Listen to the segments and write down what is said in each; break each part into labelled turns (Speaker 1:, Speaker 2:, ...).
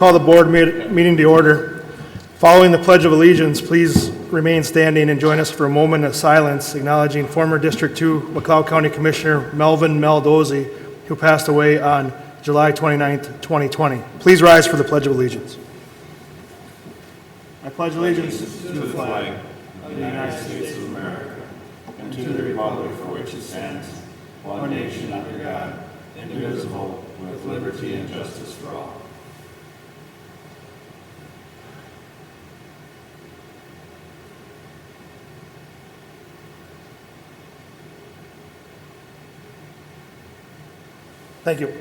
Speaker 1: Call the board meeting to order. Following the Pledge of Allegiance, please remain standing and join us for a moment of silence acknowledging former District 2 McLeod County Commissioner Melvin Mel Dozie, who passed away on July 29th, 2020. Please rise for the Pledge of Allegiance. I pledge allegiance to the flag of the United States of America and to the republic for which it stands, one nation under God, indivisible, with liberty and justice for all. Thank you.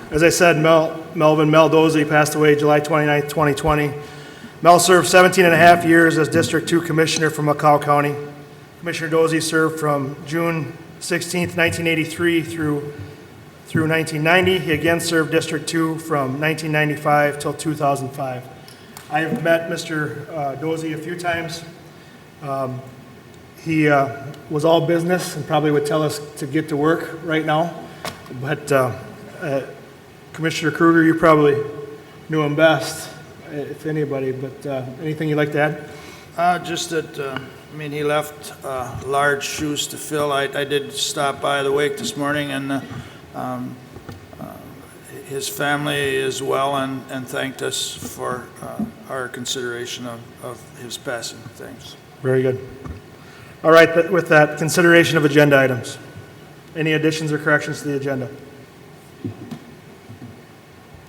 Speaker 1: As I said, Melvin Mel Dozie passed away July 29, 2020. Mel served 17 and a half years as District 2 Commissioner for McLeod County. Commissioner Dozie served from June 16, 1983 through 1990. He again served District 2 from 1995 till 2005. I have met Mr. Dozie a few times. He was all business and probably would tell us to get to work right now. But Commissioner Kruger, you probably knew him best, if anybody. But anything you'd like to add?
Speaker 2: Just that, he left large shoes to fill. I did stop by the wake this morning, and his family is well and thanked us for our consideration of his passing. Thanks.
Speaker 1: Very good. All right, with that, consideration of agenda items. Any additions or corrections to the agenda?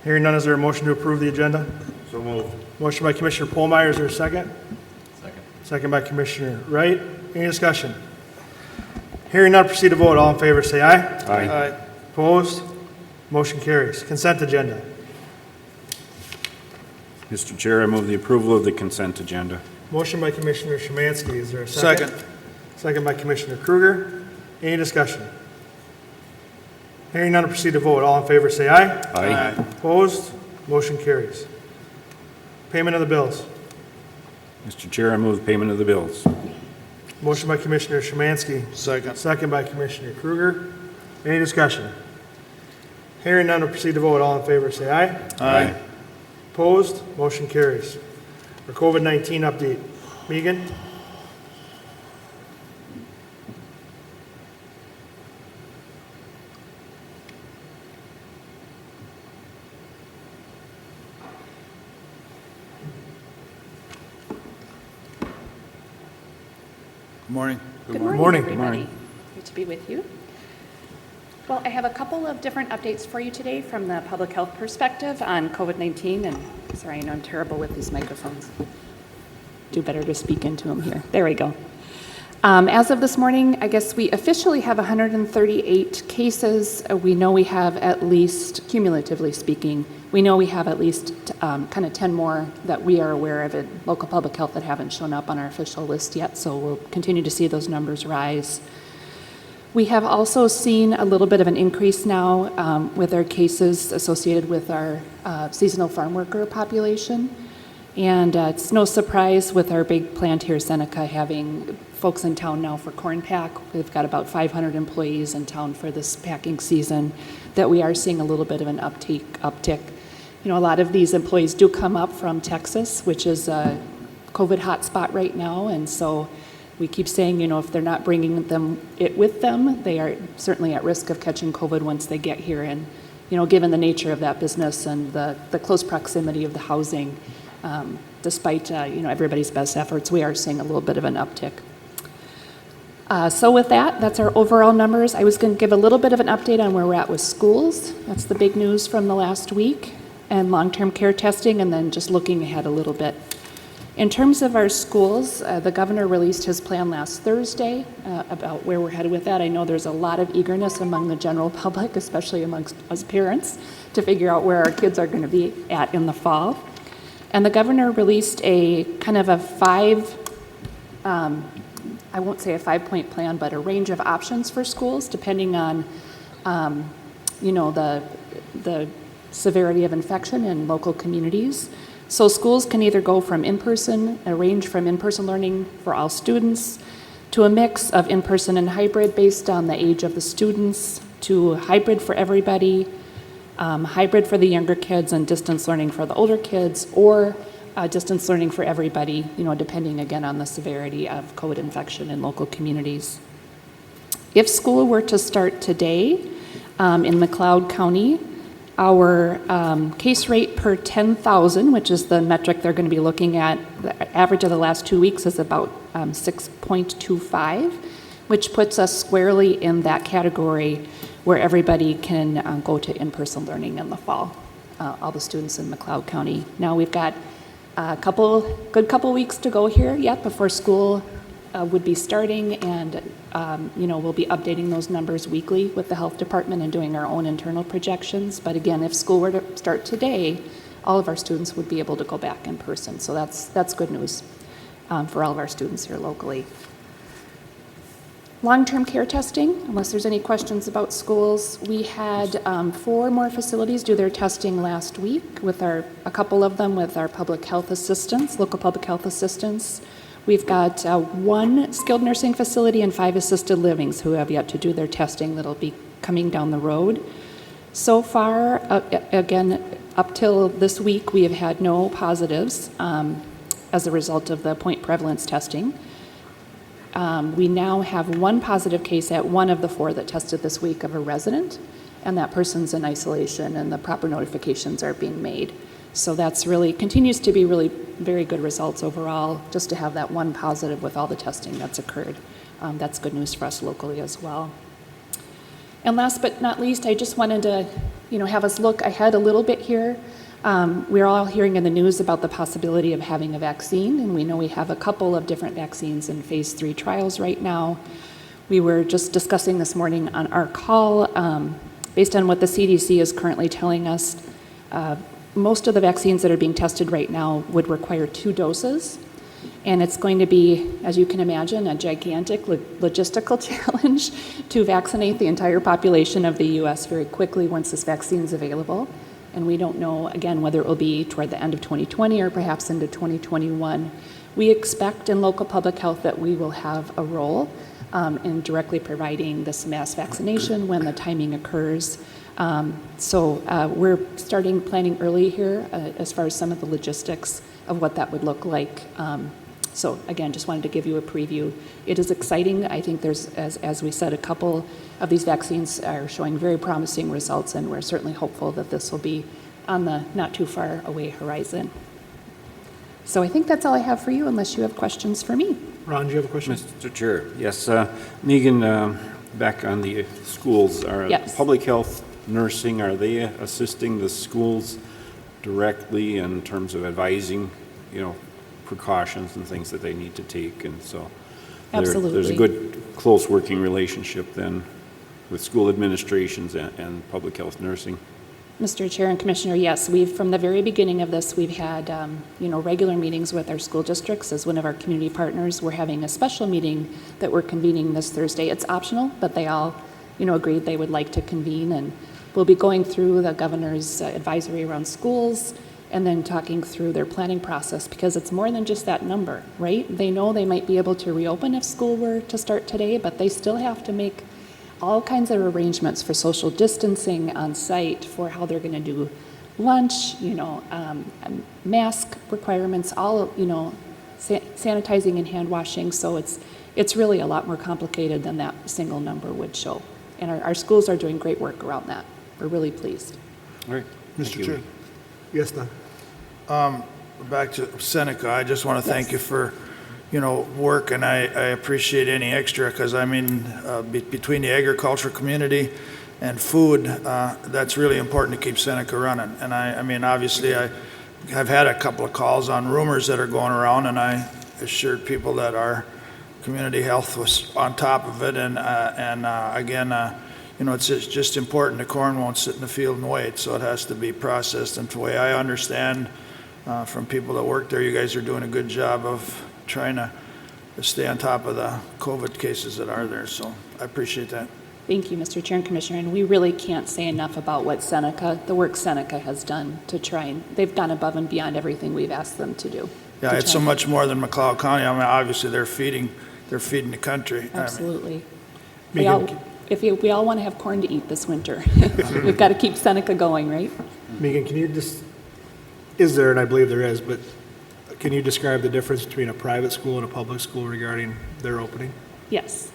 Speaker 1: Hearing none, is there a motion to approve the agenda?
Speaker 3: So moved.
Speaker 1: Motion by Commissioner Pohlmeyer, is there a second?
Speaker 3: Second.
Speaker 1: Second by Commissioner Wright. Any discussion? Hearing none, proceed to vote. All in favor, say aye.
Speaker 3: Aye.
Speaker 1: Opposed? Motion carries. Consent agenda.
Speaker 3: Mr. Chair, I move the approval of the consent agenda.
Speaker 1: Motion by Commissioner Szymanski, is there a second?
Speaker 2: Second.
Speaker 1: Second by Commissioner Kruger. Any discussion? Hearing none, proceed to vote. All in favor, say aye.
Speaker 3: Aye.
Speaker 1: Opposed? Motion carries. Payment of the bills.
Speaker 3: Mr. Chair, I move the payment of the bills.
Speaker 1: Motion by Commissioner Szymanski.
Speaker 2: Second.
Speaker 1: Second by Commissioner Kruger. Any discussion? Hearing none, we'll proceed to vote. All in favor, say aye.
Speaker 3: Aye.
Speaker 1: Opposed? Motion carries. Our COVID-19 update. Megan?
Speaker 2: Morning.
Speaker 4: Good morning,
Speaker 1: morning.
Speaker 4: everybody.
Speaker 3: Good morning.
Speaker 4: Great to be with you. Well, I have a couple of different updates for you today from the public health perspective on COVID-19. And sorry, I know I'm terrible with these microphones. Do better to speak into them here. There we go. As of this morning, I guess we officially have 138 cases. We know we have at least, cumulatively speaking, we know we have at least kind of 10 more that we are aware of in local public health that haven't shown up on our official list yet, so we'll continue to see those numbers rise. We have also seen a little bit of an increase now with our cases associated with our seasonal farm worker population. And it's no surprise with our big plant here, Seneca, having folks in town now for corn pack. We've got about 500 employees in town for this packing season, that we are seeing a little bit of an uptick. You know, a lot of these employees do come up from Texas, which is a COVID hotspot right now, and so we keep saying, you know, if they're not bringing it with them, they are certainly at risk of catching COVID once they get here. And, you know, given the nature of that business and the close proximity of the housing, despite, you know, everybody's best efforts, we are seeing a little bit of an uptick. So with that, that's our overall numbers. I was going to give a little bit of an update on where we're at with schools. That's the big news from the last week, and long-term care testing, and then just looking ahead a little bit. In terms of our schools, the governor released his plan last Thursday about where we're headed with that. I know there's a lot of eagerness among the general public, especially amongst us parents, to figure out where our kids are going to be at in the fall. And the governor released a kind of a I won't say a 5-point plan, but a range of options for schools depending on, you know, the severity of infection in local communities. So schools can either go from a range from in-person learning for all students, to a mix of in-person and hybrid based on the age of the students, to hybrid for everybody, hybrid for the younger kids and distance learning for the older kids, or distance learning for everybody, depending again on the severity of COVID infection in local communities. If school were to start today in McLeod County, our case rate per 10,000, which is the metric they're going to be looking at, the average of the last 2 weeks is about 6.25, which puts us squarely in that category where everybody can go to in-person learning in the fall, all the students in McLeod County. Now we've got a good couple weeks to go here yet before school would be starting, and we'll be updating those numbers weekly with the health department and doing our own internal projections. But again, if school were to start today, all of our students would be able to go back in person. So that's good news for all of our students here locally. Long-term care testing, unless there's any questions about schools, we had 4 more facilities do their testing last week with a couple of them with our public health assistants, local public health assistants. We've got 1 skilled nursing facility and 5 assisted livings who have yet to do their testing that'll be coming down the road. So far, again, up till this week, we have had no positives as a result of the point prevalence testing. We now have 1 positive case at 1 of the 4 that tested this week of a resident, and that person's in isolation and the proper notifications are being made. So that's continues to be really very good results overall, just to have that 1 positive with all the testing that's occurred. That's good news for us locally as well. And last but not least, I just wanted to, have us look ahead a little bit here. We're all hearing in the news about the possibility of having a vaccine, and we know we have a couple of different vaccines in phase 3 trials right now. We were just discussing this morning on our call, based on what the CDC is currently telling us, most of the vaccines that are being tested right now would require 2 doses, and it's going to be, as you can imagine, a gigantic logistical challenge to vaccinate the entire population of the U.S. very quickly once this vaccine is available. And we don't know, again, whether it will be toward the end of 2020 or perhaps into 2021. We expect in local public health that we will have a role in directly providing this mass vaccination when the timing occurs. So we're starting planning early here as far as some of the logistics of what that would look like. So again, just wanted to give you a preview. It is exciting. I think there's, as we said, a couple of these vaccines are showing very promising results, and we're certainly hopeful that this will be on the not too far away horizon. So I think that's all I have for you, unless you have questions for me.
Speaker 1: Ron, do you have a question?
Speaker 3: Mr. Chair, yes. Megan, back on the schools,
Speaker 4: Yes.
Speaker 3: Public health nursing, are they assisting the schools directly in terms of advising, precautions and things that they need to take? And so
Speaker 4: Absolutely.
Speaker 3: There's a good, close working relationship then with school administrations and public health nursing.
Speaker 4: Mr. Chair and Commissioner, yes, from the very beginning of this, we've had, regular meetings with our school districts as one of our community partners. We're having a special meeting that we're convening this Thursday. It's optional, but they all, agreed they would like to convene, and we'll be going through the governor's advisory around schools and then talking through their planning process, because it's more than just that number, right? They know they might be able to reopen if school were to start today, but they still have to make all kinds of arrangements for social distancing on site, for how they're going to do lunch, mask requirements, all, sanitizing and hand washing. So it's really a lot more complicated than that single number would show. And our schools are doing great work around that. We're really pleased.
Speaker 3: All right.
Speaker 1: Mr. Chair. Yes, Don.
Speaker 2: Back to Seneca, I just want to thank you for, work, and I appreciate any extra, because between the agriculture community and food, that's really important to keep Seneca running. And obviously I have had a couple of calls on rumors that are going around, and I assured people that our community health was on top of it. And again, it's just important. The corn won't sit in the field and wait, so it has to be processed. And the way I understand from people that work there, you guys are doing a good job of trying to stay on top of the COVID cases that are there. So I appreciate that.
Speaker 4: Thank you, Mr. Chair and Commissioner. And we really can't say enough about what the work Seneca has done to try, and they've gone above and beyond everything we've asked them to do.
Speaker 2: Yeah, it's so much more than McLeod County. Obviously they're feeding the country.
Speaker 4: Absolutely. we all want to have corn to eat this winter. We've got to keep Seneca going, right?
Speaker 1: Megan, can you just, is there, and I believe there is, but can you describe the difference between a private school and a public school regarding their opening?
Speaker 4: Yes.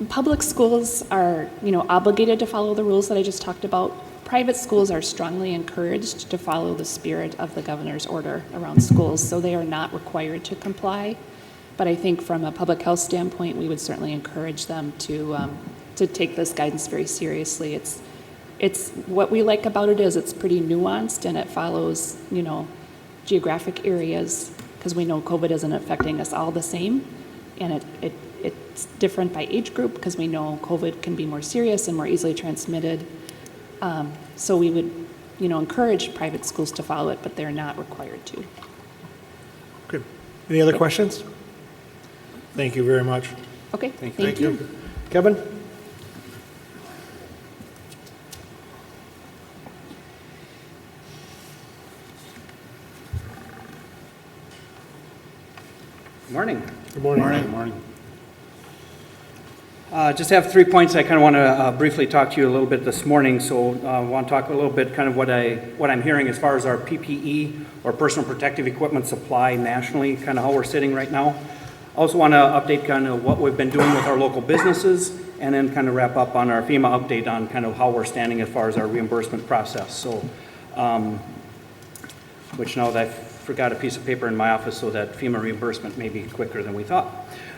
Speaker 4: Public schools are, obligated to follow the rules that I just talked about. Private schools are strongly encouraged to follow the spirit of the governor's order around schools, so they are not required to comply. But I think from a public health standpoint, we would certainly encourage them to take this guidance very seriously. It's what we like about it is it's pretty nuanced and it follows, geographic areas, because we know COVID isn't affecting us all the same, and it's different by age group because we know COVID can be more serious and more easily transmitted. So we would, encourage private schools to follow it, but they're not required to.
Speaker 1: Good. Any other questions? Thank you very much.
Speaker 4: Okay, thank
Speaker 1: you. Kevin?
Speaker 5: Morning.
Speaker 1: Good morning.
Speaker 3: Good morning.
Speaker 5: Just have 3 points I kind of want to briefly talk to you a little bit this morning. So I want to talk a little bit kind of what I'm hearing as far as our PPE or personal protective equipment supply nationally, kind of how we're sitting right now. Also want to update kind of what we've been doing with our local businesses, and then kind of wrap up on our FEMA update on kind of how we're standing as far as our reimbursement process. So, which now that I forgot a piece of paper in my office, so that FEMA reimbursement may be quicker than we thought.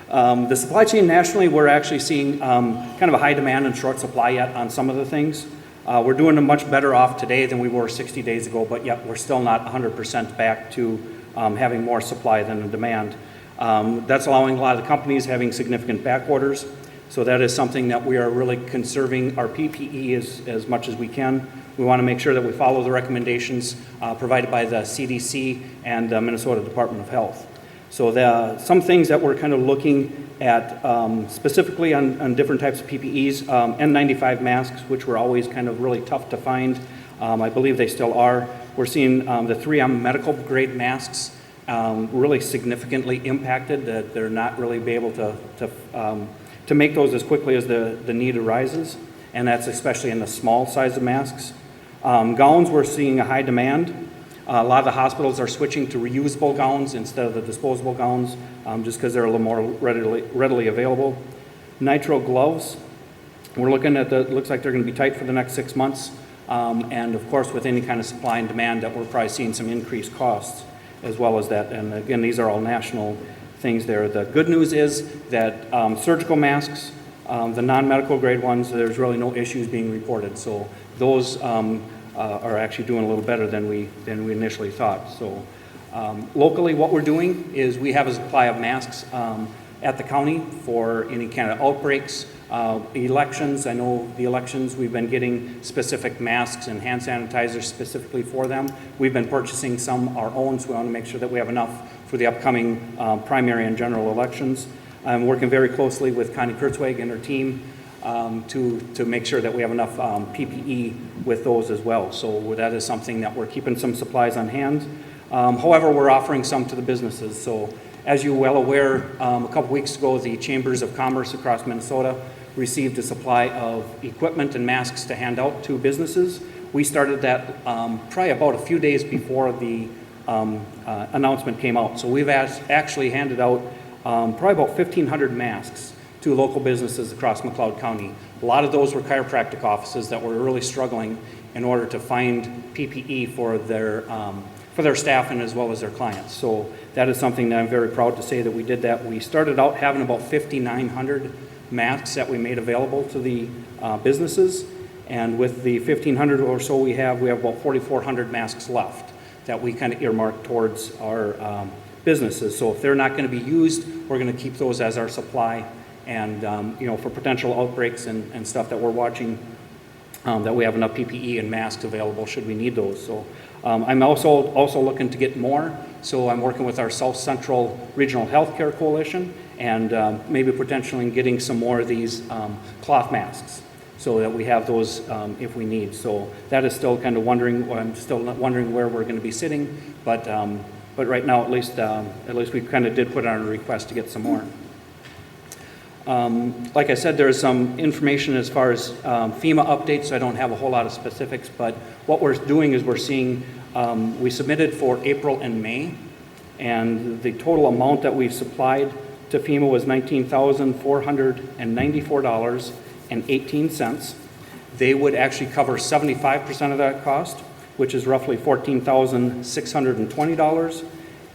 Speaker 5: The supply chain nationally, we're actually seeing kind of a high demand and short supply yet on some of the things. We're doing much better off today than we were 60 days ago, but yet we're still not 100% back to having more supply than the demand. That's allowing a lot of the companies having significant back orders. So that is something that we are really conserving our PPE as much as we can. We want to make sure that we follow the recommendations provided by the CDC and the Minnesota Department of Health. So some things that we're kind of looking at specifically on different types of PPEs, N95 masks, which were always kind of really tough to find. I believe they still are. We're seeing the 3M medical grade masks really significantly impacted, that they're not really be able to make those as quickly as the need arises, and that's especially in the small size of masks. Gowns, we're seeing a high demand. A lot of the hospitals are switching to reusable gowns instead of the disposable gowns, just because they're a little more readily available. Nitrile gloves, we're looking at looks like they're going to be tight for the next 6 months. And of course, with any kind of supply and demand, that we're probably seeing some increased costs as well as that. And again, these are all national things there. The good news is that surgical masks, the non-medical grade ones, there's really no issues being reported. So those are actually doing a little better than we initially thought. So locally, what we're doing is we have a supply of masks at the county for any kind of outbreaks, elections. I know the elections, we've been getting specific masks and hand sanitizers specifically for them. We've been purchasing some our own, so we want to make sure that we have enough for the upcoming primary and general elections. I'm working very closely with Connie Kurtzweg and her team to make sure that we have enough PPE with those as well. So that is something that we're keeping some supplies on hand. However, we're offering some to the businesses. So as you're well aware, a couple weeks ago, the Chambers of Commerce across Minnesota received a supply of equipment and masks to hand out to businesses. We started that probably about a few days before the announcement came out. So we've actually handed out probably about 1,500 masks to local businesses across McLeod County. A lot of those were chiropractic offices that were really struggling in order to find PPE for their staff and as well as their clients. So that is something that I'm very proud to say that we did that. We started out having about 5,900 masks that we made available to the businesses, and with the 1,500 or so we have about 4,400 masks left that we kind of earmarked towards our businesses. So if they're not going to be used, we're going to keep those as our supply. And for potential outbreaks and stuff that we're watching, that we have enough PPE and masks available should we need those. So I'm also looking to get more. So I'm working with our South Central Regional Healthcare Coalition and maybe potentially getting some more of these cloth masks so that we have those if we need. So that is still kind of I'm still wondering where we're going to be sitting, but right now at least we kind of did put on a request to get some more. Like I said, there's some information as far as FEMA updates, so I don't have a whole lot of specifics, but what we're doing is we're seeing, we submitted for April and May, and the total amount that we've supplied to FEMA was $19,494.18. They would actually cover 75% of that cost, which is roughly $14,620.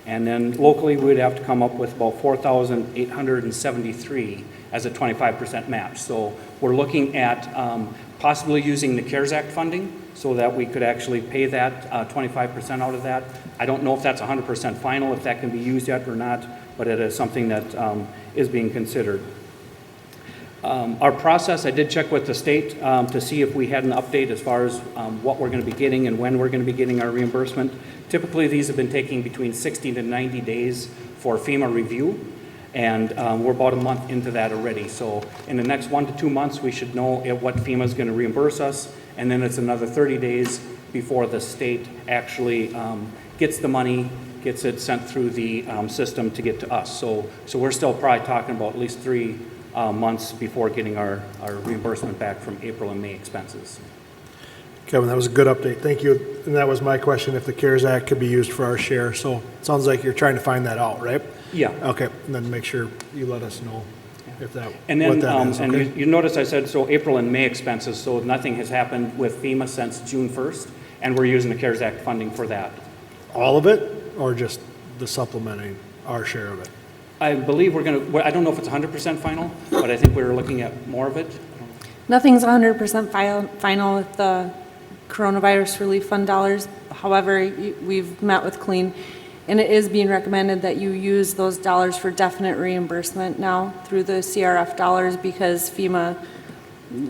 Speaker 5: And then locally, we'd have to come up with about $4,873 as a 25% match. So we're looking at possibly using the CARES Act funding so that we could actually pay that 25% out of that. I don't know if that's 100% final, if that can be used yet or not, but it is something that is being considered. Our process, I did check with the state to see if we had an update as far as what we're going to be getting and when we're going to be getting our reimbursement. Typically, these have been taking between 60 to 90 days for FEMA review, and we're about a month into that already. So in the next 1 to 2 months, we should know what FEMA is going to reimburse us, and then it's another 30 days before the state actually gets the money, gets it sent through the system to get to us. So we're still probably talking about at least 3 months before getting our reimbursement back from April and May expenses.
Speaker 1: Kevin, that was a good update. Thank you. And that was my question, if the CARES Act could be used for our share. So it sounds like you're trying to find that out, right?
Speaker 5: Yeah.
Speaker 1: Okay, and then make sure you let us know if that,
Speaker 5: And then,
Speaker 1: what that is,
Speaker 5: and
Speaker 1: okay?
Speaker 5: you notice I said, so April and May expenses, so nothing has happened with FEMA since June 1st, and we're using the CARES Act funding for that.
Speaker 1: All of it, or just the supplementing our share of it?
Speaker 5: I believe we're going to, I don't know if it's 100% final, but I think we're looking at more of it.
Speaker 6: Nothing's 100% final with the coronavirus relief fund dollars. However, we've met with Clean, and it is being recommended that you use those dollars for definite reimbursement now through the CRF dollars, because FEMA,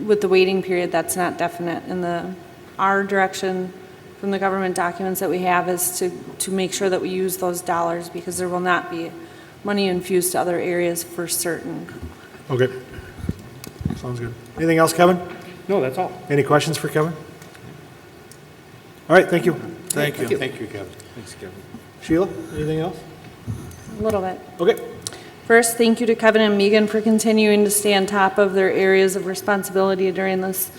Speaker 6: with the waiting period, that's not definite. And our direction from the government documents that we have is to make sure that we use those dollars, because there will not be money infused to other areas for certain.
Speaker 1: Okay. Sounds good. Anything else, Kevin?
Speaker 5: No, that's all.
Speaker 1: Any questions for Kevin? All right, thank you.
Speaker 2: Thank you.
Speaker 3: Thank you, Kevin. Thanks, Kevin.
Speaker 1: Sheila, anything else?
Speaker 6: A little bit.
Speaker 1: Okay.
Speaker 6: First, thank you to Kevin and Megan for continuing to stay on top of their areas of responsibility during this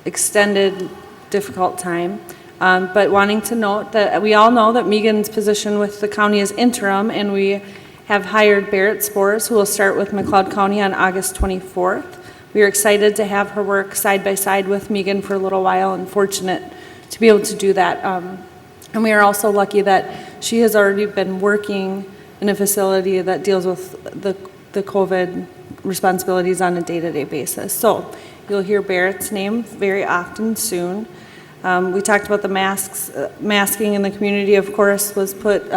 Speaker 6: extended, difficult time. But wanting to note that we all know that Megan's position with the county is interim, and we have hired Barrett Spores, who will start with McLeod County on August 24th. We are excited to have her work side by side with Megan for a little while, and fortunate to be able to do that. And we are also lucky that she has already been working in a facility that deals with the COVID responsibilities on a day-to-day basis. So you'll hear Barrett's name very often soon. We talked about the masking in the community, of course, was put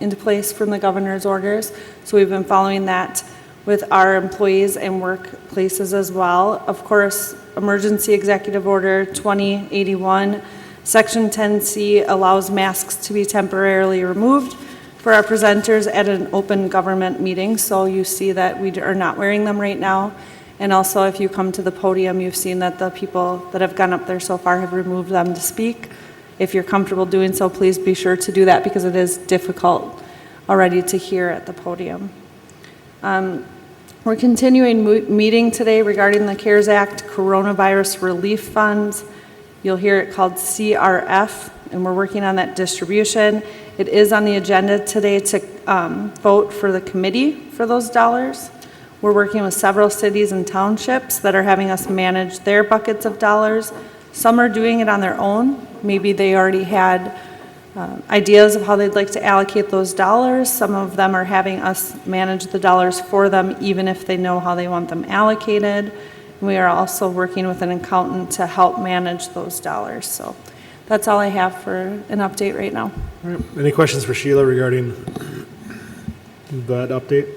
Speaker 6: into place from the governor's orders. So we've been following that with our employees and workplaces as well. Of course, Emergency Executive Order 2081, Section 10C allows masks to be temporarily removed for our presenters at an open government meeting. So you see that we are not wearing them right now. And also, if you come to the podium, you've seen that the people that have gone up there so far have removed them to speak. If you're comfortable doing so, please be sure to do that, because it is difficult already to hear at the podium. We're continuing meeting today regarding the CARES Act coronavirus relief funds. You'll hear it called CRF, and we're working on that distribution. It is on the agenda today to vote for the committee for those dollars. We're working with several cities and townships that are having us manage their buckets of dollars. Some are doing it on their own. Maybe they already had ideas of how they'd like to allocate those dollars. Some of them are having us manage the dollars for them, even if they know how they want them allocated. We are also working with an accountant to help manage those dollars. So that's all I have for an update right now.
Speaker 1: All right. Any questions for Sheila regarding that update?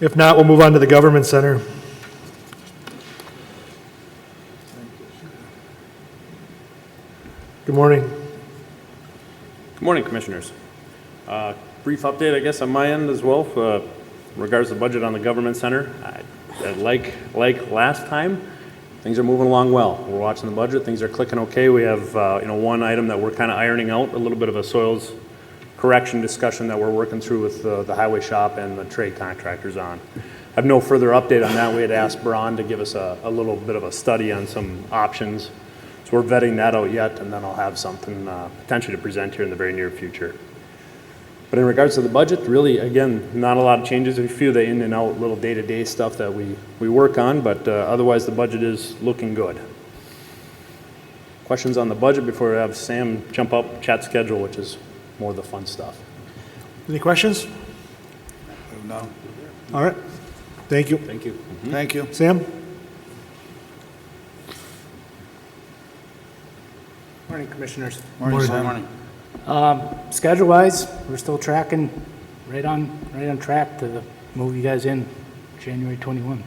Speaker 1: If not, we'll move on to the Government Center. Good morning.
Speaker 7: Good morning, Commissioners. Brief update, I guess, on my end as well, in regards to the budget on the Government Center. Like last time, things are moving along well. We're watching the budget, things are clicking okay. We have one item that we're kind of ironing out, a little bit of a soils correction discussion that we're working through with the highway shop and the trade contractors on. have no further update on that. We had asked Braun to give us a little bit of a study on some options. So we're vetting that out yet, and then I'll have something potentially to present here in the very near future. But in regards to the budget, really, again, not a lot of changes. A few of the in and out little day-to-day stuff that we work on, but otherwise the budget is looking good. Questions on the budget before we have Sam jump up, chat schedule, which is more of the fun stuff.
Speaker 1: Any questions?
Speaker 2: No.
Speaker 1: All right. Thank you.
Speaker 3: Thank you.
Speaker 2: Thank you.
Speaker 1: Sam?
Speaker 8: Morning, Commissioners.
Speaker 2: Morning, Sam.
Speaker 8: Schedule-wise, we're still tracking right on track to move you guys in January 21.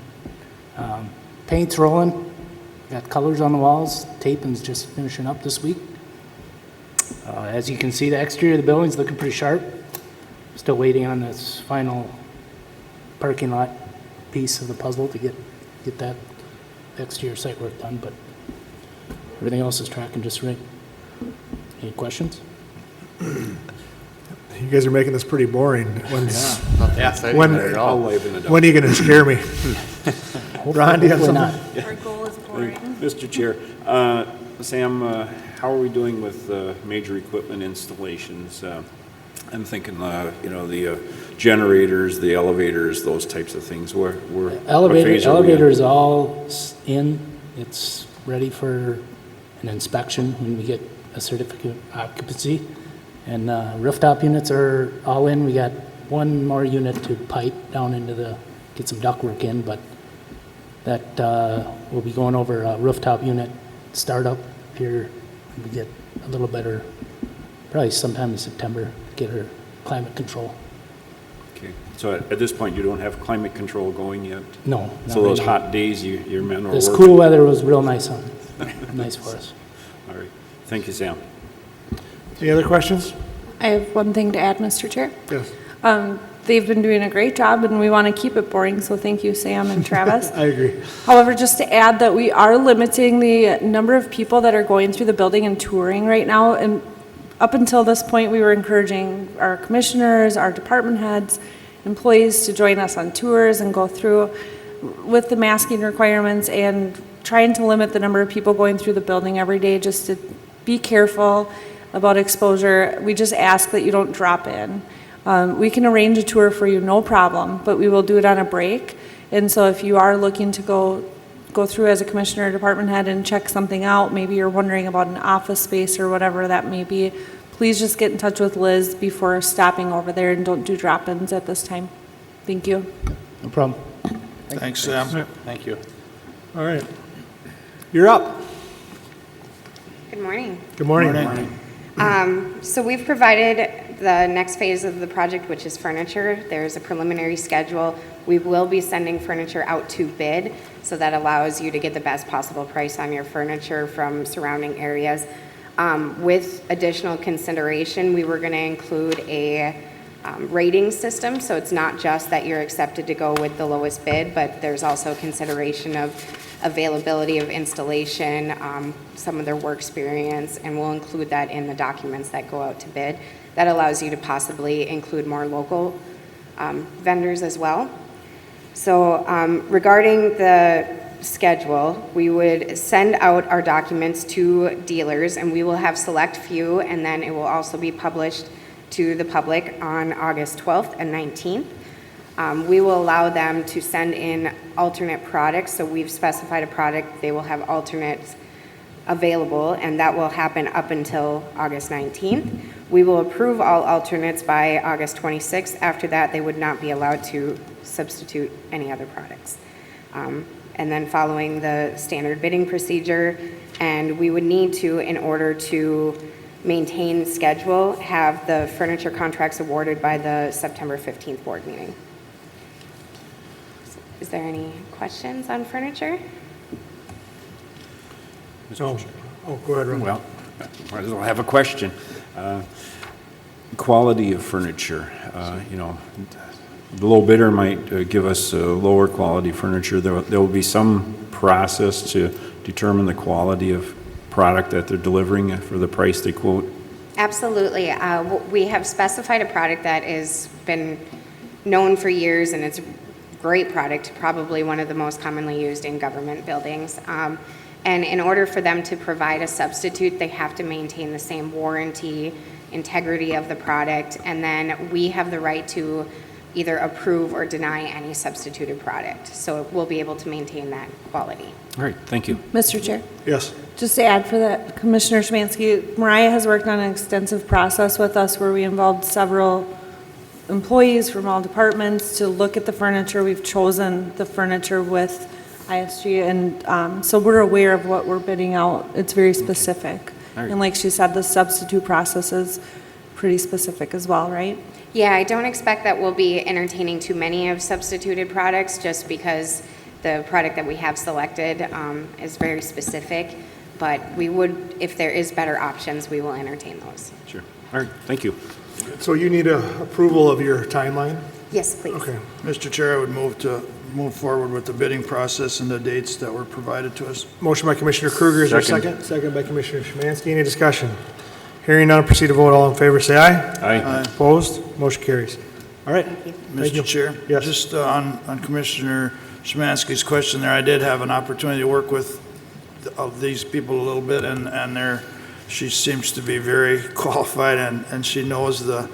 Speaker 8: Paint's rolling, got colors on the walls, taping's just finishing up this week. As you can see, the exterior of the building's looking pretty sharp. Still waiting on this final parking lot piece of the puzzle to get that exterior site work done, but everything else is tracking just right. Any questions?
Speaker 1: You guys are making this pretty boring.
Speaker 9: Exciting
Speaker 1: When-
Speaker 9: at all.
Speaker 1: When are you going to scare me? Ron, do you have
Speaker 8: Hopefully
Speaker 1: something?
Speaker 8: not.
Speaker 6: Our goal is boring.
Speaker 3: Mr. Chair, Sam, how are we doing with major equipment installations? I'm thinking, you know, the generators, the elevators, those types of things. What phase are we in?
Speaker 8: Elevator is all in. It's ready for an inspection when we get a certificate of occupancy. And rooftop units are all in. We got one more unit to pipe down into get some ductwork in, but that we'll be going over a rooftop unit startup here. We get a little better, probably sometime in September, get our climate control.
Speaker 3: Okay, so at this point, you don't have climate control going yet?
Speaker 8: No. not
Speaker 3: So those
Speaker 8: right now.
Speaker 3: hot days, your men are
Speaker 8: This
Speaker 3: working?
Speaker 8: cool weather was real nice nice for us.
Speaker 3: All right, thank you, Sam.
Speaker 1: Any other questions?
Speaker 6: I have one thing to add, Mr. Chair.
Speaker 1: Yes.
Speaker 6: They've been doing a great job, and we want to keep it boring, so thank you, Sam and Travis.
Speaker 1: I agree.
Speaker 6: However, just to add that we are limiting the number of people that are going through the building and touring right now. And up until this point, we were encouraging our commissioners, our department heads, employees to join us on tours and go through with the masking requirements and trying to limit the number of people going through the building every day, just to be careful about exposure. We just ask that you don't drop in. We can arrange a tour for you, no problem, but we will do it on a break. And so if you are looking to go through as a commissioner or department head and check something out, maybe you're wondering about an office space or whatever that may be, please just get in touch with Liz before stopping over there, and don't do drop-ins at this time. Thank you.
Speaker 8: No problem.
Speaker 2: Thanks, Sam.
Speaker 7: Thank you.
Speaker 1: All right. You're up.
Speaker 10: Good morning.
Speaker 1: Good morning.
Speaker 10: So we've provided the next phase of the project, which is furniture. There's a preliminary schedule. We will be sending furniture out to bid, so that allows you to get the best possible price on your furniture from surrounding areas. With additional consideration, we were going to include a rating system, so it's not just that you're accepted to go with the lowest bid, but there's also consideration of availability of installation, some of their work experience, and we'll include that in the documents that go out to bid. That allows you to possibly include more local vendors as well. So regarding the schedule, we would send out our documents to dealers, and we will have select few, and then it will also be published to the public on August 12th and 19th. We will allow them to send in alternate products, so we've specified a product, they will have alternates available, and that will happen up until August 19th. We will approve all alternates by August 26th. After that, they would not be allowed to substitute any other products. And then following the standard bidding procedure, and we would need to, in order to maintain schedule, have the furniture contracts awarded by the September 15th board meeting. Is there any questions on furniture?
Speaker 1: Oh, go ahead, Ron.
Speaker 3: Well, might as well have a question. Quality of furniture, you know, the low bidder might give us lower quality furniture. There will be some process to determine the quality of product that they're delivering for the price they quote.
Speaker 10: Absolutely. We have specified a product that has been known for years, and it's great product, probably one of the most commonly used in government buildings. And in order for them to provide a substitute, they have to maintain the same warranty, integrity of the product, and then we have the right to either approve or deny any substituted product. So we'll be able to maintain that quality.
Speaker 3: All right, thank you.
Speaker 6: Mr. Chair,
Speaker 1: Yes.
Speaker 6: just to add for that, Commissioner Szymanski, Mariah has worked on an extensive process with us where we involved several employees from all departments to look at the furniture. We've chosen the furniture with ISG, and so we're aware of what we're bidding out. It's very specific.
Speaker 3: All right.
Speaker 6: And like she said, the substitute process is pretty specific as well, right?
Speaker 10: Yeah, I don't expect that we'll be entertaining too many of substituted products just because the product that we have selected is very specific. But we would, if there is better options, we will entertain those.
Speaker 3: Sure. All right, thank you.
Speaker 1: So you need a approval of your timeline?
Speaker 10: Yes, please.
Speaker 1: Okay.
Speaker 2: Mr. Chair, I would move forward with the bidding process and the dates that were provided to us.
Speaker 1: Motion by Commissioner Kruger, is there a
Speaker 3: Second.
Speaker 1: second? Second by Commissioner Szymanski, any discussion? Hearing none, proceed to vote, all in favor, say aye.
Speaker 3: Aye.
Speaker 1: Opposed, motion carries. All right. Thank you.
Speaker 2: Mr. Chair?
Speaker 1: Yes.
Speaker 2: Just on Commissioner Szymanski's question there, I did have an opportunity to work with these people a little bit, and she seems to be very qualified, and she knows the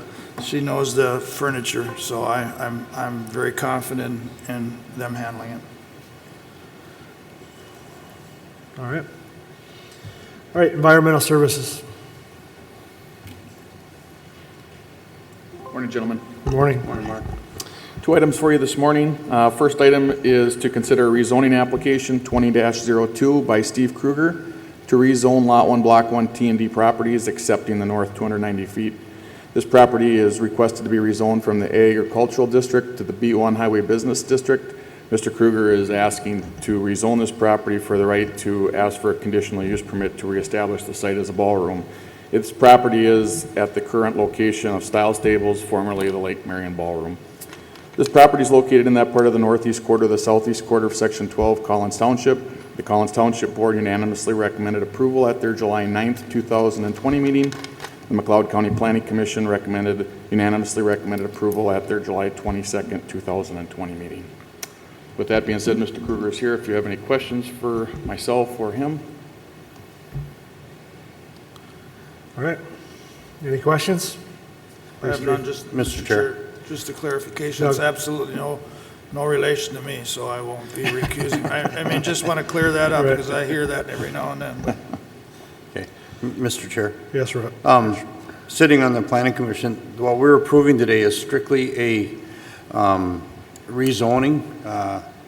Speaker 2: furniture, so I'm very confident in them handling it.
Speaker 1: All right. All right, environmental services.
Speaker 11: Morning, gentlemen.
Speaker 1: Good morning.
Speaker 11: Morning, Mark. Two items for you this morning. First item is to consider a rezoning application 20-02 by Steve Kruger to rezone Lot 1, Block 1 T&D properties, accepting the north 290 feet. This property is requested to be rezoned from the agricultural district to the B1 Highway Business District. Mr. Kruger is asking to rezone this property for the right to ask for a conditional use permit to reestablish the site as a ballroom. Its property is at the current location of Style Stables, formerly the Lake Marion Ballroom. This property is located in that part of the northeast quarter, the southeast quarter of Section 12, Collins Township. The Collins Township Board unanimously recommended approval at their July 9th, 2020 meeting. The McLeod County Planning Commission unanimously recommended approval at their July 22nd, 2020 meeting. With that being said, Mr. Kruger is here if you have any questions for myself or him.
Speaker 1: All right. Any questions?
Speaker 2: I have none, just,
Speaker 3: Mr. Chair.
Speaker 2: just a clarification, it's absolutely no relation to me, so I won't be recusing. I mean, just want to clear that up,
Speaker 1: Right.
Speaker 2: because I hear that every now and then. But
Speaker 12: Okay, Mr. Chair,
Speaker 1: Yes, Rob.
Speaker 12: sitting on the planning commission, what we're approving today is strictly a rezoning.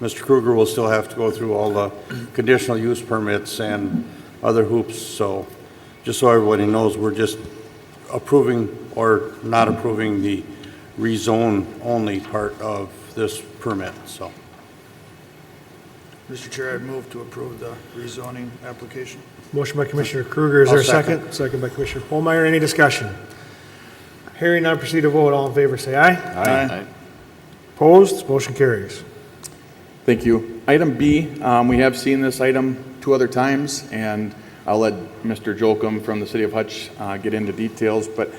Speaker 12: Mr. Kruger will still have to go through all the conditional use permits and other hoops, so just so everybody knows, we're just approving or not approving the rezone only part of this permit, so.
Speaker 2: Mr. Chair, I'd move to approve the rezoning application.
Speaker 1: Motion by Commissioner Kruger, is there a
Speaker 12: I'll second.
Speaker 1: second? Second by Commissioner Polmeyer, any discussion? Hearing none, proceed to vote, all in favor, say aye.
Speaker 11: Aye.
Speaker 1: Opposed, motion carries.
Speaker 11: Thank you. Item B, we have seen this item two other times, and I'll let Mr. Jolkum from the City of Hutch get into details, but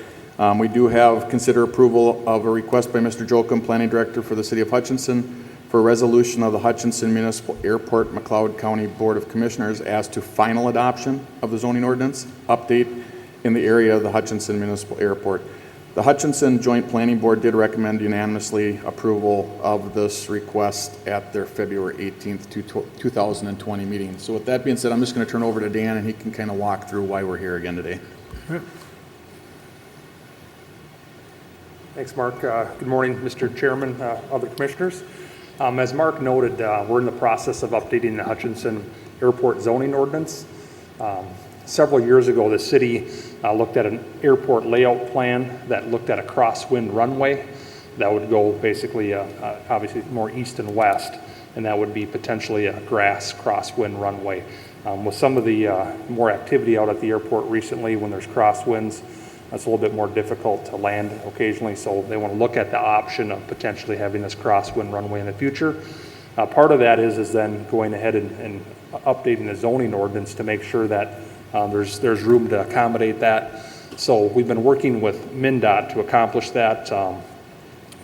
Speaker 11: we do have consider approval of a request by Mr. Jolkum, Planning Director for the City of Hutchinson, for a resolution of the Hutchinson Municipal Airport McLeod County Board of Commissioners as to final adoption of the zoning ordinance update in the area of the Hutchinson Municipal Airport. The Hutchinson Joint Planning Board did recommend unanimously approval of this request at their February 18th, 2020 meeting. So with that being said, I'm just going to turn over to Dan, and he can kind of walk through why we're here again today.
Speaker 13: Thanks, Mark. Good morning, Mr. Chairman, other commissioners. As Mark noted, we're in the process of updating the Hutchinson Airport zoning ordinance. Several years ago, the city looked at an airport layout plan that looked at a crosswind runway that would go basically, obviously, more east and west, and that would be potentially a grass crosswind runway. With some of the more activity out at the airport recently, when there's crosswinds, that's a little bit more difficult to land occasionally, so they want to look at the option of potentially having this crosswind runway in the future. Part of that is then going ahead and updating the zoning ordinance to make sure that there's room to accommodate that. So we've been working with MnDOT to accomplish that.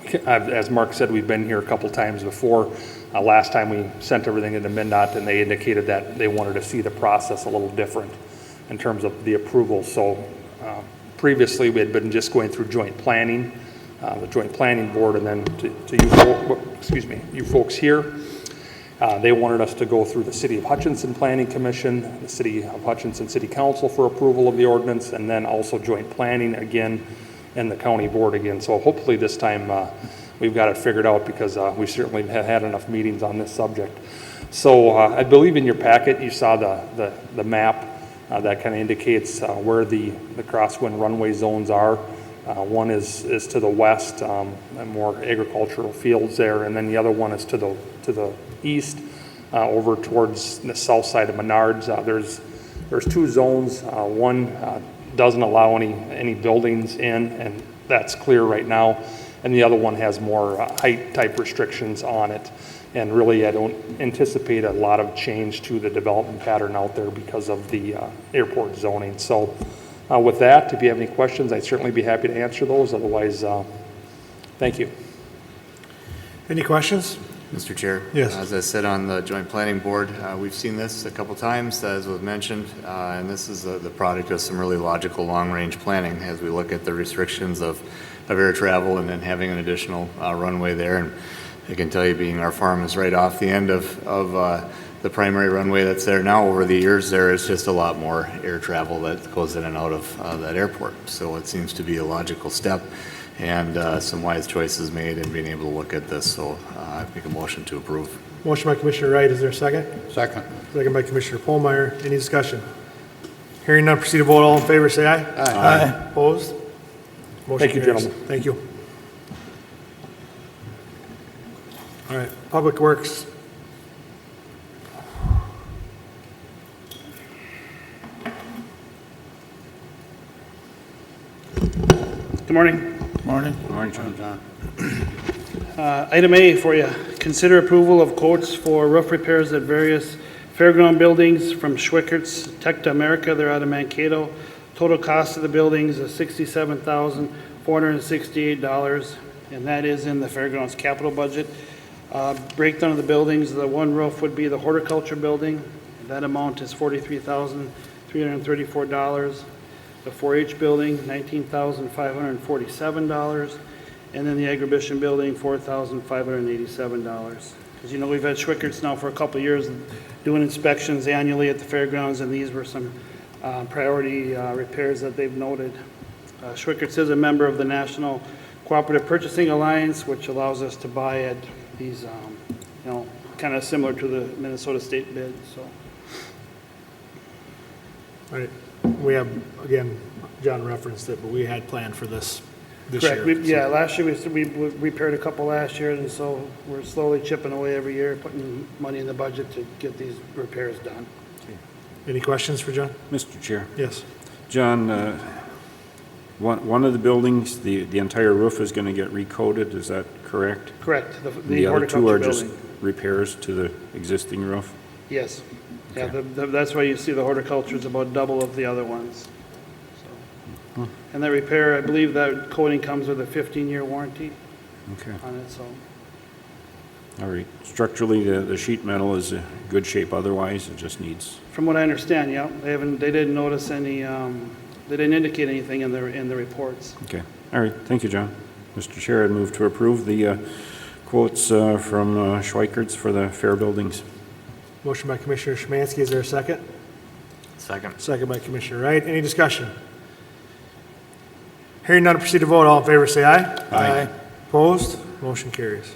Speaker 13: As Mark said, we've been here a couple times before. Last time we sent everything into MnDOT, and they indicated that they wanted to see the process a little different in terms of the approval. So previously, we had been just going through joint planning, the joint planning board, and then to you folks here. They wanted us to go through the City of Hutchinson Planning Commission, the City of Hutchinson City Council for approval of the ordinance, and then also joint planning again, and the county board again. So hopefully this time we've got it figured out, because we certainly have had enough meetings on this subject. So I believe in your packet you saw the map that kind of indicates where the crosswind runway zones are. One is to the west, and more agricultural fields there, and then the other one is to the east, over towards the south side of Menards. There's two zones. One doesn't allow any buildings in, and that's clear right now. And the other one has more height type restrictions on it. And really, I don't anticipate a lot of change to the development pattern out there because of the airport zoning. So with that, if you have any questions, I'd certainly be happy to answer those. Otherwise, thank you.
Speaker 1: Any questions?
Speaker 9: Mr. Chair?
Speaker 1: Yes.
Speaker 9: As I said on the Joint Planning Board, we've seen this a couple times, as was mentioned, and this is the product of some really logical long-range planning as we look at the restrictions of air travel and then having an additional runway there. And I can tell you, being our farm is right off the end of the primary runway that's there now, over the years there is just a lot more air travel that goes in and out of that airport. So it seems to be a logical step, and some wise choices made in being able to look at this. So I make a motion to approve.
Speaker 1: Motion by Commissioner Wright, is there a second?
Speaker 12: Second.
Speaker 1: Second by Commissioner Polmeyer. Any discussion? Hearing none, proceed to vote. All in favor, say aye. Aye. Opposed? Motion
Speaker 13: Thank you,
Speaker 1: carries.
Speaker 13: gentlemen.
Speaker 1: Thank you. All right, Public Works.
Speaker 14: Good morning.
Speaker 2: Morning.
Speaker 3: Morning, John.
Speaker 14: Item A for you, consider approval of quotes for roof repairs at various fairground buildings from Schwickert's Tech to America. They're out of Mankato. Total cost of the buildings is $67,468, and that is in the fairgrounds capital budget. Breakdown of the buildings, the one roof would be the horticulture building. That amount is $43,334. The 4-H building, $19,547. And then the Agribition building, $4,587. As you know, we've had Schwickert's now for a couple of years doing inspections annually at the fairgrounds, and these were some priority repairs that they've noted. Schwickert's is a member of the National Cooperative Purchasing Alliance, which allows us to buy at these, kind of similar to the Minnesota State bid. So,
Speaker 1: All right, we have, again, John referenced it, but we had planned for this
Speaker 14: correct.
Speaker 1: year.
Speaker 14: Yeah, last year we repaired a couple last year, and so we're slowly chipping away every year, putting money in the budget to get these repairs done.
Speaker 1: Any questions for John?
Speaker 3: Mr. Chair.
Speaker 1: Yes.
Speaker 3: John, one of the buildings, the entire roof is going to get recoated, is that correct?
Speaker 14: Correct.
Speaker 3: The other two
Speaker 14: horticulture
Speaker 3: are just
Speaker 14: building.
Speaker 3: repairs to the existing roof?
Speaker 14: Yes. Yeah,
Speaker 3: Okay.
Speaker 14: that's why you see the horticulture is about double of the other ones. So. And that repair, I believe that coating comes with a 15-year warranty
Speaker 3: Okay,
Speaker 14: on it, so.
Speaker 3: all right. Structurally, the sheet metal is in good shape otherwise, it just needs,
Speaker 14: From what I understand, yeah, they didn't notice any, they didn't indicate anything in the reports.
Speaker 3: okay. All right, thank you, John. Mr. Chair, I'd move to approve the quotes from Schweikert's for the fair buildings.
Speaker 1: Motion by Commissioner Szymanski, is there a second?
Speaker 9: Second.
Speaker 1: Second by Commissioner Wright. Any discussion? Hearing none, proceed to vote. All in favor, say aye.
Speaker 2: Aye.
Speaker 1: Opposed? Motion carries.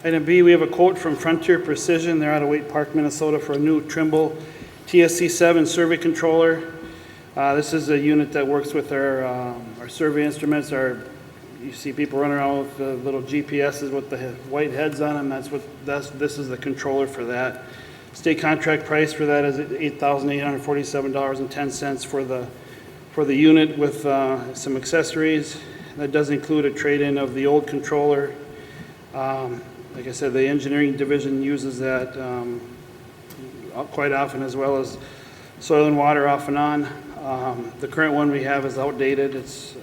Speaker 14: Item B, we have a quote from Frontier Precision. They're out of Waite Park, Minnesota, for a new Trimble TSC7 survey controller. This is a unit that works with our survey instruments. You see people running around with the little GPSs with the white heads on them. This is the controller for that. State contract price for that is $8,847.10 for the unit with some accessories. That does include a trade-in of the old controller. Like I said, the engineering division uses that quite often, as well as soil and water off and on. The current one we have is outdated.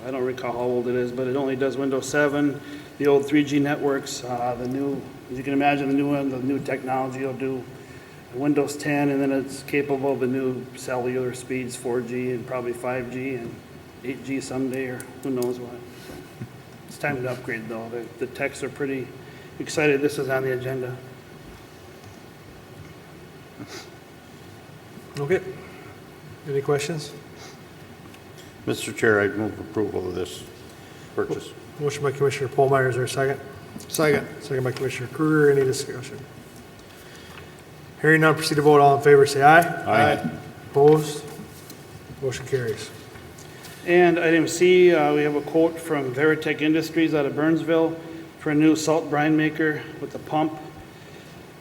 Speaker 14: I don't recall how old it is, but it only does Windows 7, the old 3G networks. The new, as you can imagine, the new one, the new technology will do Windows 10, and then it's capable of the new cellular speeds, 4G and probably 5G and 8G someday, or who knows what. It's time to upgrade, though. The techs are pretty excited this is on the agenda.
Speaker 1: Okay. Any questions?
Speaker 12: Mr. Chair, I'd move approval of this purchase.
Speaker 1: Motion by Commissioner Polmeyer, is there a second?
Speaker 2: Second.
Speaker 1: Second by Commissioner Kruger, any discussion? Hearing none, proceed to vote. All in favor, say aye.
Speaker 2: Aye.
Speaker 1: Opposed? Motion carries.
Speaker 14: And item C, we have a quote from Veritech Industries out of Burnsville for a new salt brine maker with a pump.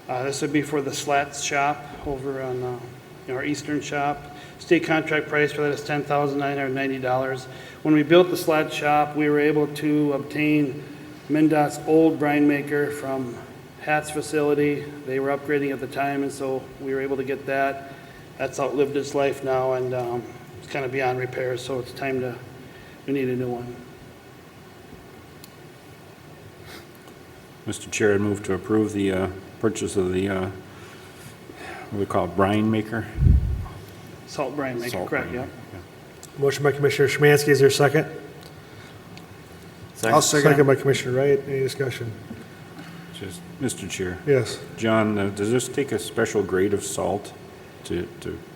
Speaker 14: This would be for the Slats shop over on our eastern shop. State contract price for that is $10,990. When we built the Slats shop, we were able to obtain MnDOT's old brine maker from Hat's facility. They were upgrading at the time, and so we were able to get that. That's outlived its life now, and it's kind of beyond repair, so it's time we need a new one.
Speaker 3: Mr. Chair, I'd move to approve the purchase of the, what do we call it, brine maker?
Speaker 14: Salt brine maker,
Speaker 3: Salt
Speaker 14: correct,
Speaker 3: brine,
Speaker 14: yeah.
Speaker 1: Motion by Commissioner Szymanski, is there a second?
Speaker 2: I'll second.
Speaker 1: Second by Commissioner Wright, any discussion?
Speaker 3: Just, Mr. Chair.
Speaker 1: Yes.
Speaker 3: John, does this take a special grade of salt to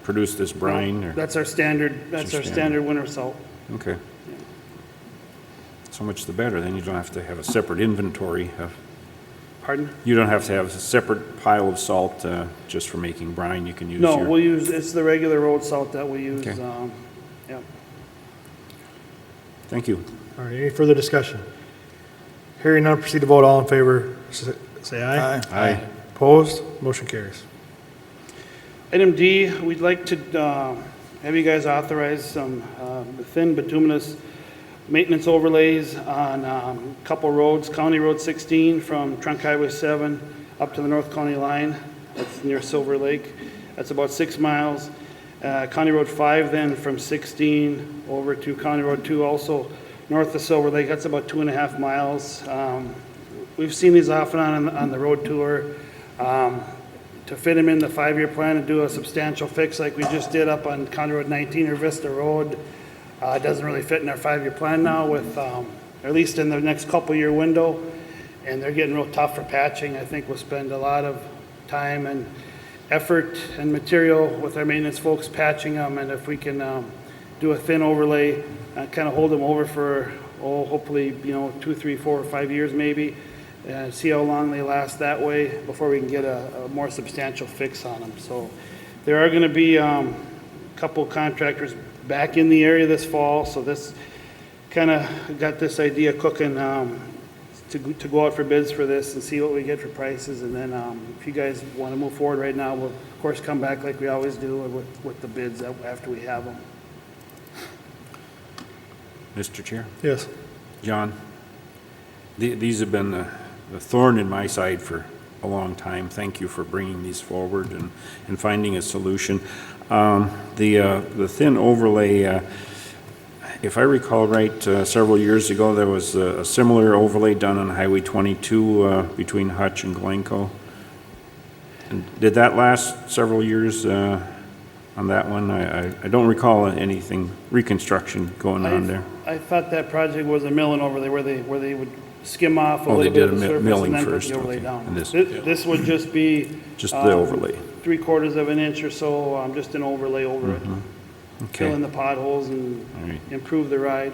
Speaker 3: produce this brine? Or?
Speaker 14: That's our standard winter salt.
Speaker 3: Okay. So much the better, then you don't have to have a separate inventory of,
Speaker 14: Pardon?
Speaker 3: you don't have to have a separate pile of salt just for making brine. You can use
Speaker 14: No,
Speaker 3: your...
Speaker 14: we'll use, it's the regular road salt that we use.
Speaker 3: Okay.
Speaker 14: Yeah.
Speaker 3: Thank you.
Speaker 1: All right, any further discussion? Hearing none, proceed to vote. All in favor, say aye.
Speaker 2: Aye.
Speaker 3: Aye.
Speaker 1: Opposed? Motion carries.
Speaker 14: Item D, we'd like to have you guys authorize some thin bituminous maintenance overlays on a couple roads. County Road 16 from Trunk Highway 7 up to the North County line. That's near Silver Lake. That's about 6 miles. County Road 5 then from 16 over to County Road 2 also north of Silver Lake. That's about 2.5 miles. We've seen these off and on the road tour. To fit them in the 5-year plan and do a substantial fix like we just did up on County Road 19 or Vista Road. It doesn't really fit in our 5-year plan now with, at least in the next couple-year window. And they're getting real tough for patching. I think we'll spend a lot of time and effort and material with our maintenance folks patching them. And if we can do a thin overlay, kind of hold them over for, hopefully, 2, 3, 4, or 5 years maybe. See how long they last that way before we can get a more substantial fix on them. So there are going to be a couple contractors back in the area this fall. So this kind of got this idea cooking to go out for bids for this and see what we get for prices. And then if you guys want to move forward right now, we'll of course come back like we always do with the bids after we have them.
Speaker 3: Mr. Chair?
Speaker 1: Yes.
Speaker 3: John, these have been the thorn in my side for a long time. Thank you for bringing these forward and finding a solution. The thin overlay, if I recall right, several years ago there was a similar overlay done on Highway 22 between Hutch and Glencoe. And did that last several years on that one? I don't recall anything, reconstruction going on there.
Speaker 14: I thought that project was a milling overlay where they would skim off a
Speaker 3: Oh,
Speaker 14: little
Speaker 3: they
Speaker 14: bit
Speaker 3: did
Speaker 14: of the
Speaker 3: a
Speaker 14: surface
Speaker 3: milling
Speaker 14: and then put
Speaker 3: first,
Speaker 14: the overlay
Speaker 3: okay.
Speaker 14: down.
Speaker 3: And
Speaker 14: This would just be
Speaker 3: Just the overlay.
Speaker 14: 3/4 of an inch or so, just an overlay over it. Fill in
Speaker 3: Okay.
Speaker 14: the potholes and
Speaker 3: All right.
Speaker 14: improve the ride.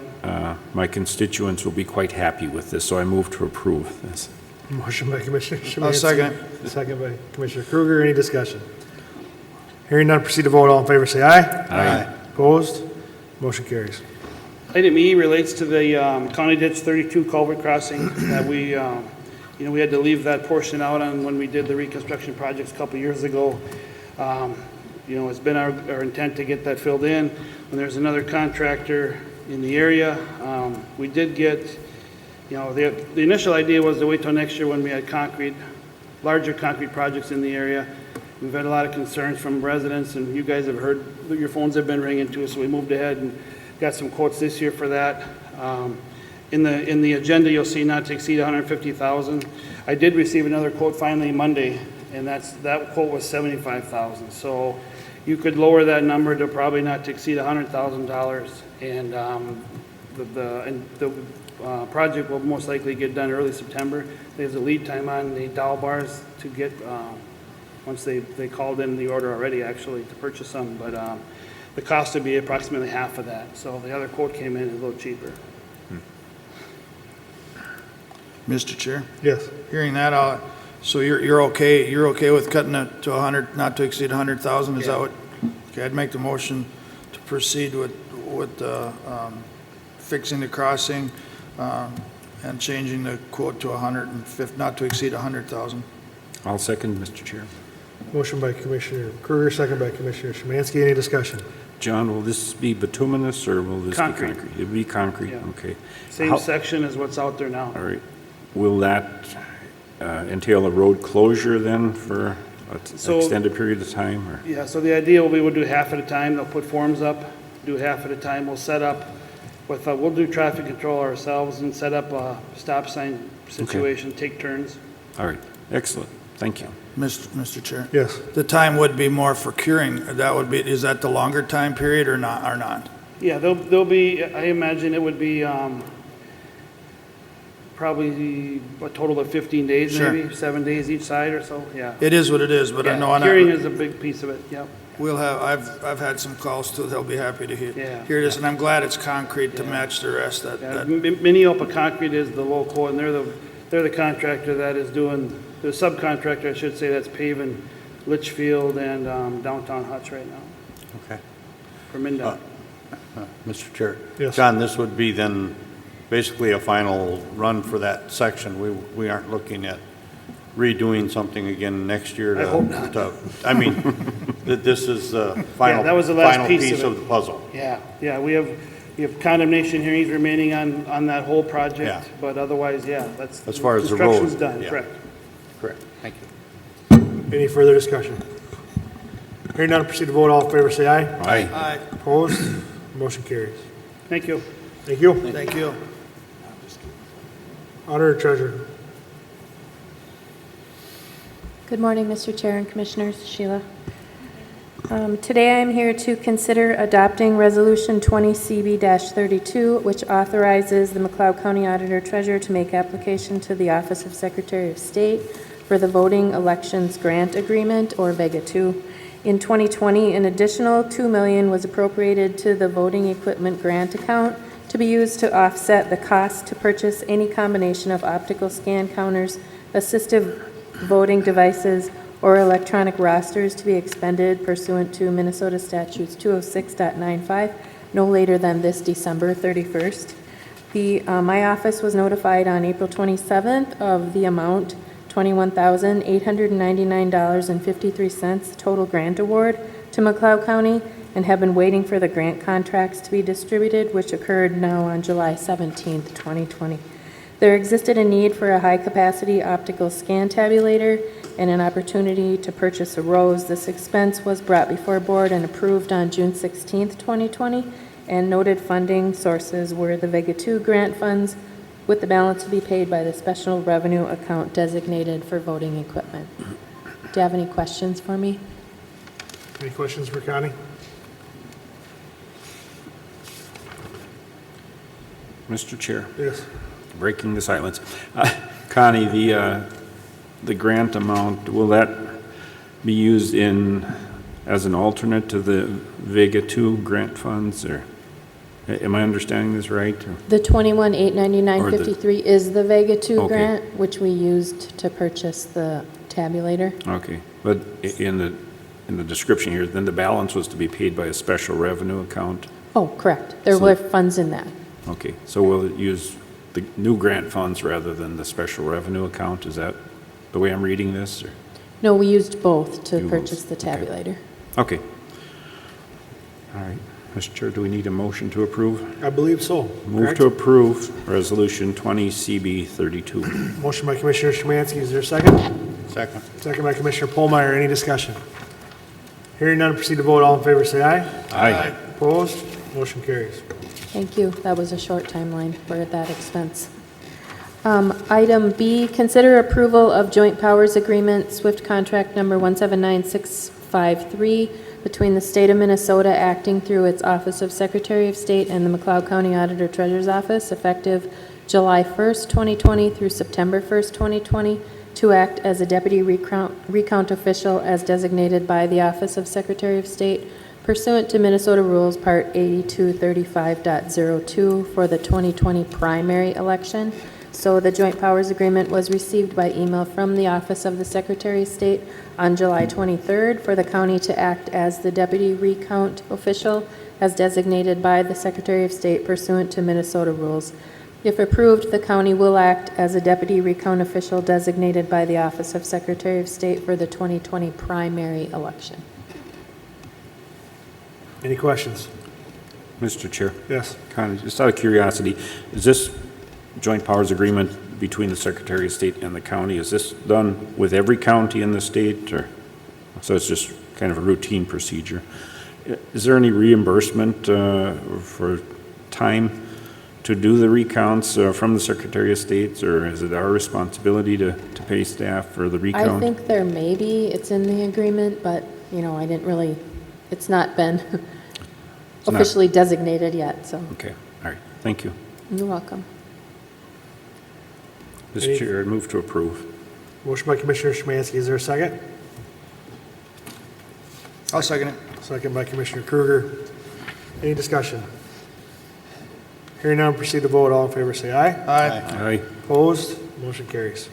Speaker 3: My constituents will be quite happy with this, so I move to approve this.
Speaker 1: Motion by Commissioner Szymanski.
Speaker 2: I'll second.
Speaker 1: Second by Commissioner Kruger. Any discussion? Hearing none, proceed to vote. All in favor, say aye.
Speaker 2: Aye.
Speaker 1: Opposed? Motion carries.
Speaker 14: Item E relates to the County Ditch 32 culvert crossing that we had to leave that portion out on when we did the reconstruction projects a couple years ago. It's been our intent to get that filled in. When there's another contractor in the area, we did get, the initial idea was to wait till next year when we had larger concrete projects in the area. We've had a lot of concerns from residents, and you guys have heard, your phones have been ringing too, so we moved ahead and got some quotes this year for that. In the agenda, you'll see not to exceed 150,000. I did receive another quote finally Monday, and that quote was 75,000. So you could lower that number to probably not to exceed $100,000, and the project will most likely get done early September. There's a lead time on the dowel bars to get, once they called in the order already actually to purchase them, but the cost would be approximately half of that. So the other quote came in a little cheaper.
Speaker 2: Mr. Chair?
Speaker 1: Yes.
Speaker 2: Hearing that, so you're okay with cutting it to 100, not to exceed 100,000? Is that what? Okay, I'd make the motion to proceed with fixing the crossing and changing the quote to 150, not to exceed 100,000.
Speaker 3: I'll second, Mr. Chair.
Speaker 1: Motion by Commissioner Kruger, second by Commissioner Szymanski. Any discussion?
Speaker 3: John, will this be bituminous or will this
Speaker 14: Concrete.
Speaker 3: be concrete? It'll be concrete,
Speaker 14: Yeah.
Speaker 3: okay.
Speaker 14: Same
Speaker 3: How-
Speaker 14: section as what's out there now.
Speaker 3: All right. Will that entail a road closure then for an
Speaker 14: So-
Speaker 3: extended period of time? Or?
Speaker 14: Yeah, so the idea will be we'll do half at a time. They'll put forms up, do half at a time. We'll set up with, we'll do traffic control ourselves and set up a stop sign situation, take turns.
Speaker 3: All right, excellent. Thank you.
Speaker 2: Mr. Chair?
Speaker 1: Yes.
Speaker 2: The time would be more for curing. That would be, is that the longer time period or not?
Speaker 14: Yeah, there'll be, I imagine it would be probably a total of 15 days,
Speaker 2: Sure.
Speaker 14: maybe, 7 days each side or so, yeah.
Speaker 2: It is what it is, but I
Speaker 14: Yeah,
Speaker 2: know.
Speaker 14: curing is a big piece of it, yep.
Speaker 2: We'll have, I've had some calls too, they'll be happy to
Speaker 14: Yeah.
Speaker 2: hear this, and I'm glad it's concrete to
Speaker 14: Yeah.
Speaker 2: match the rest.
Speaker 14: Yeah, Minneopa Concrete is the local, and they're the contractor that is doing, the subcontractor, I should say, that's paving Litchfield and downtown Hutch right now,
Speaker 12: Okay.
Speaker 14: for MnDOT.
Speaker 12: Mr. Chair?
Speaker 1: Yes.
Speaker 12: John, this would be then basically a final run for that section. We aren't looking at redoing something again next year to...
Speaker 14: I hope not.
Speaker 12: I mean, this is the final,
Speaker 14: that was the last
Speaker 12: final
Speaker 14: piece
Speaker 12: piece
Speaker 14: of
Speaker 12: of
Speaker 14: it.
Speaker 12: the puzzle.
Speaker 14: Yeah, we have condemnation hearings remaining on that whole
Speaker 12: Yeah.
Speaker 14: project, but otherwise, yeah, that's.
Speaker 12: As far as the road,
Speaker 14: Construction's done,
Speaker 12: yeah.
Speaker 14: correct.
Speaker 12: Correct. Thank you.
Speaker 1: Any further discussion? Hearing none, proceed to vote. All in favor, say aye.
Speaker 3: Aye.
Speaker 2: Aye,
Speaker 1: Opposed? Motion carries.
Speaker 14: Thank you.
Speaker 1: Thank you.
Speaker 2: thank you.
Speaker 1: Auditor Treasurer.
Speaker 15: Good morning, Mr. Chair and Commissioners. Sheila. Today I am here to consider adopting Resolution 20CB-32, which authorizes the McLeod County Auditor Treasurer to make application to the Office of Secretary of State for the Voting Elections Grant Agreement, or VEGA 2. In 2020, an additional $2 million was appropriated to the Voting Equipment Grant account to be used to offset the cost to purchase any combination of optical scan counters, assistive voting devices, or electronic rosters to be expended pursuant to Minnesota Statutes 206.95 no later than this December 31st. My office was notified on April 27th of the amount, $21,899.53 total grant award to McLeod County, and have been waiting for the grant contracts to be distributed, which occurred now on July 17th, 2020. There existed a need for a high-capacity optical scan tabulator and an opportunity to purchase a ROSE. This expense was brought before board and approved on June 16th, 2020, and noted funding sources were the VEGA 2 grant funds, with the balance to be paid by the special revenue account designated for voting equipment. Do you have any questions for me?
Speaker 1: Any questions for Connie?
Speaker 3: Mr. Chair,
Speaker 1: Yes.
Speaker 3: breaking the silence. Connie, the grant amount, will that be used as an alternate to the VEGA 2 grant funds, or am I understanding this right? Or-
Speaker 15: The $21,899.53 is the VEGA 2
Speaker 3: Okay.
Speaker 15: grant, which we used to purchase the tabulator.
Speaker 3: Okay, but in the description here, then the balance was to be paid by a special revenue account?
Speaker 15: Oh, correct. There
Speaker 3: So-
Speaker 15: were funds in that.
Speaker 3: Okay, so we'll use the new grant funds rather than the special revenue account? Is that the way I'm reading this? Or?
Speaker 15: No, we used both to
Speaker 3: You
Speaker 15: purchase the
Speaker 3: both, okay.
Speaker 15: tabulator.
Speaker 3: Okay. All right. Mr. Chair, do we need a motion to approve?
Speaker 1: I believe so.
Speaker 3: Move
Speaker 1: Correct?
Speaker 3: to approve Resolution 20CB32.
Speaker 1: Motion by Commissioner Szymanski. Is there a second?
Speaker 12: Second.
Speaker 1: Second by Commissioner Polmeyer. Any discussion? Hearing none, proceed to vote. All in favor, say aye.
Speaker 3: Aye.
Speaker 1: Opposed? Motion carries.
Speaker 15: Thank you. That was a short timeline for that expense. Item B, consider approval of joint powers agreement, SWIFT contract number 179653, between the state of Minnesota acting through its Office of Secretary of State and the McLeod County Auditor Treasurer's Office, effective July 1st, 2020 through September 1st, 2020, to act as a deputy recount official as designated by the Office of Secretary of State pursuant to Minnesota Rules Part 8235.02 for the 2020 primary election. So the joint powers agreement was received by email from the Office of the Secretary of State on July 23rd for the county to act as the deputy recount official as designated by the Secretary of State pursuant to Minnesota rules. If approved, the county will act as a deputy recount official designated by the Office of Secretary of State for the 2020 primary election.
Speaker 1: Any questions?
Speaker 3: Mr. Chair.
Speaker 1: Yes.
Speaker 3: Connie, just out of curiosity, is this joint powers agreement between the Secretary of State and the county, is this done with every county in the state, or, so it's just kind of a routine procedure? Is there any reimbursement for time to do the recounts from the Secretary of State, or is it our responsibility to pay staff for the recount?
Speaker 15: I think there may be, it's in the agreement, but, you know, I didn't really, it's not been officially designated yet, so.
Speaker 3: Okay, all right, thank you.
Speaker 15: You're welcome.
Speaker 3: Mr. Chair, I move to approve.
Speaker 1: Motion by Commissioner Szymanski. Is there a second?
Speaker 2: I'll second it.
Speaker 1: Second by Commissioner Kruger. Any discussion? Hearing none, proceed to vote. All in favor, say aye.
Speaker 2: Aye.
Speaker 3: Aye.
Speaker 1: Opposed? Motion carries.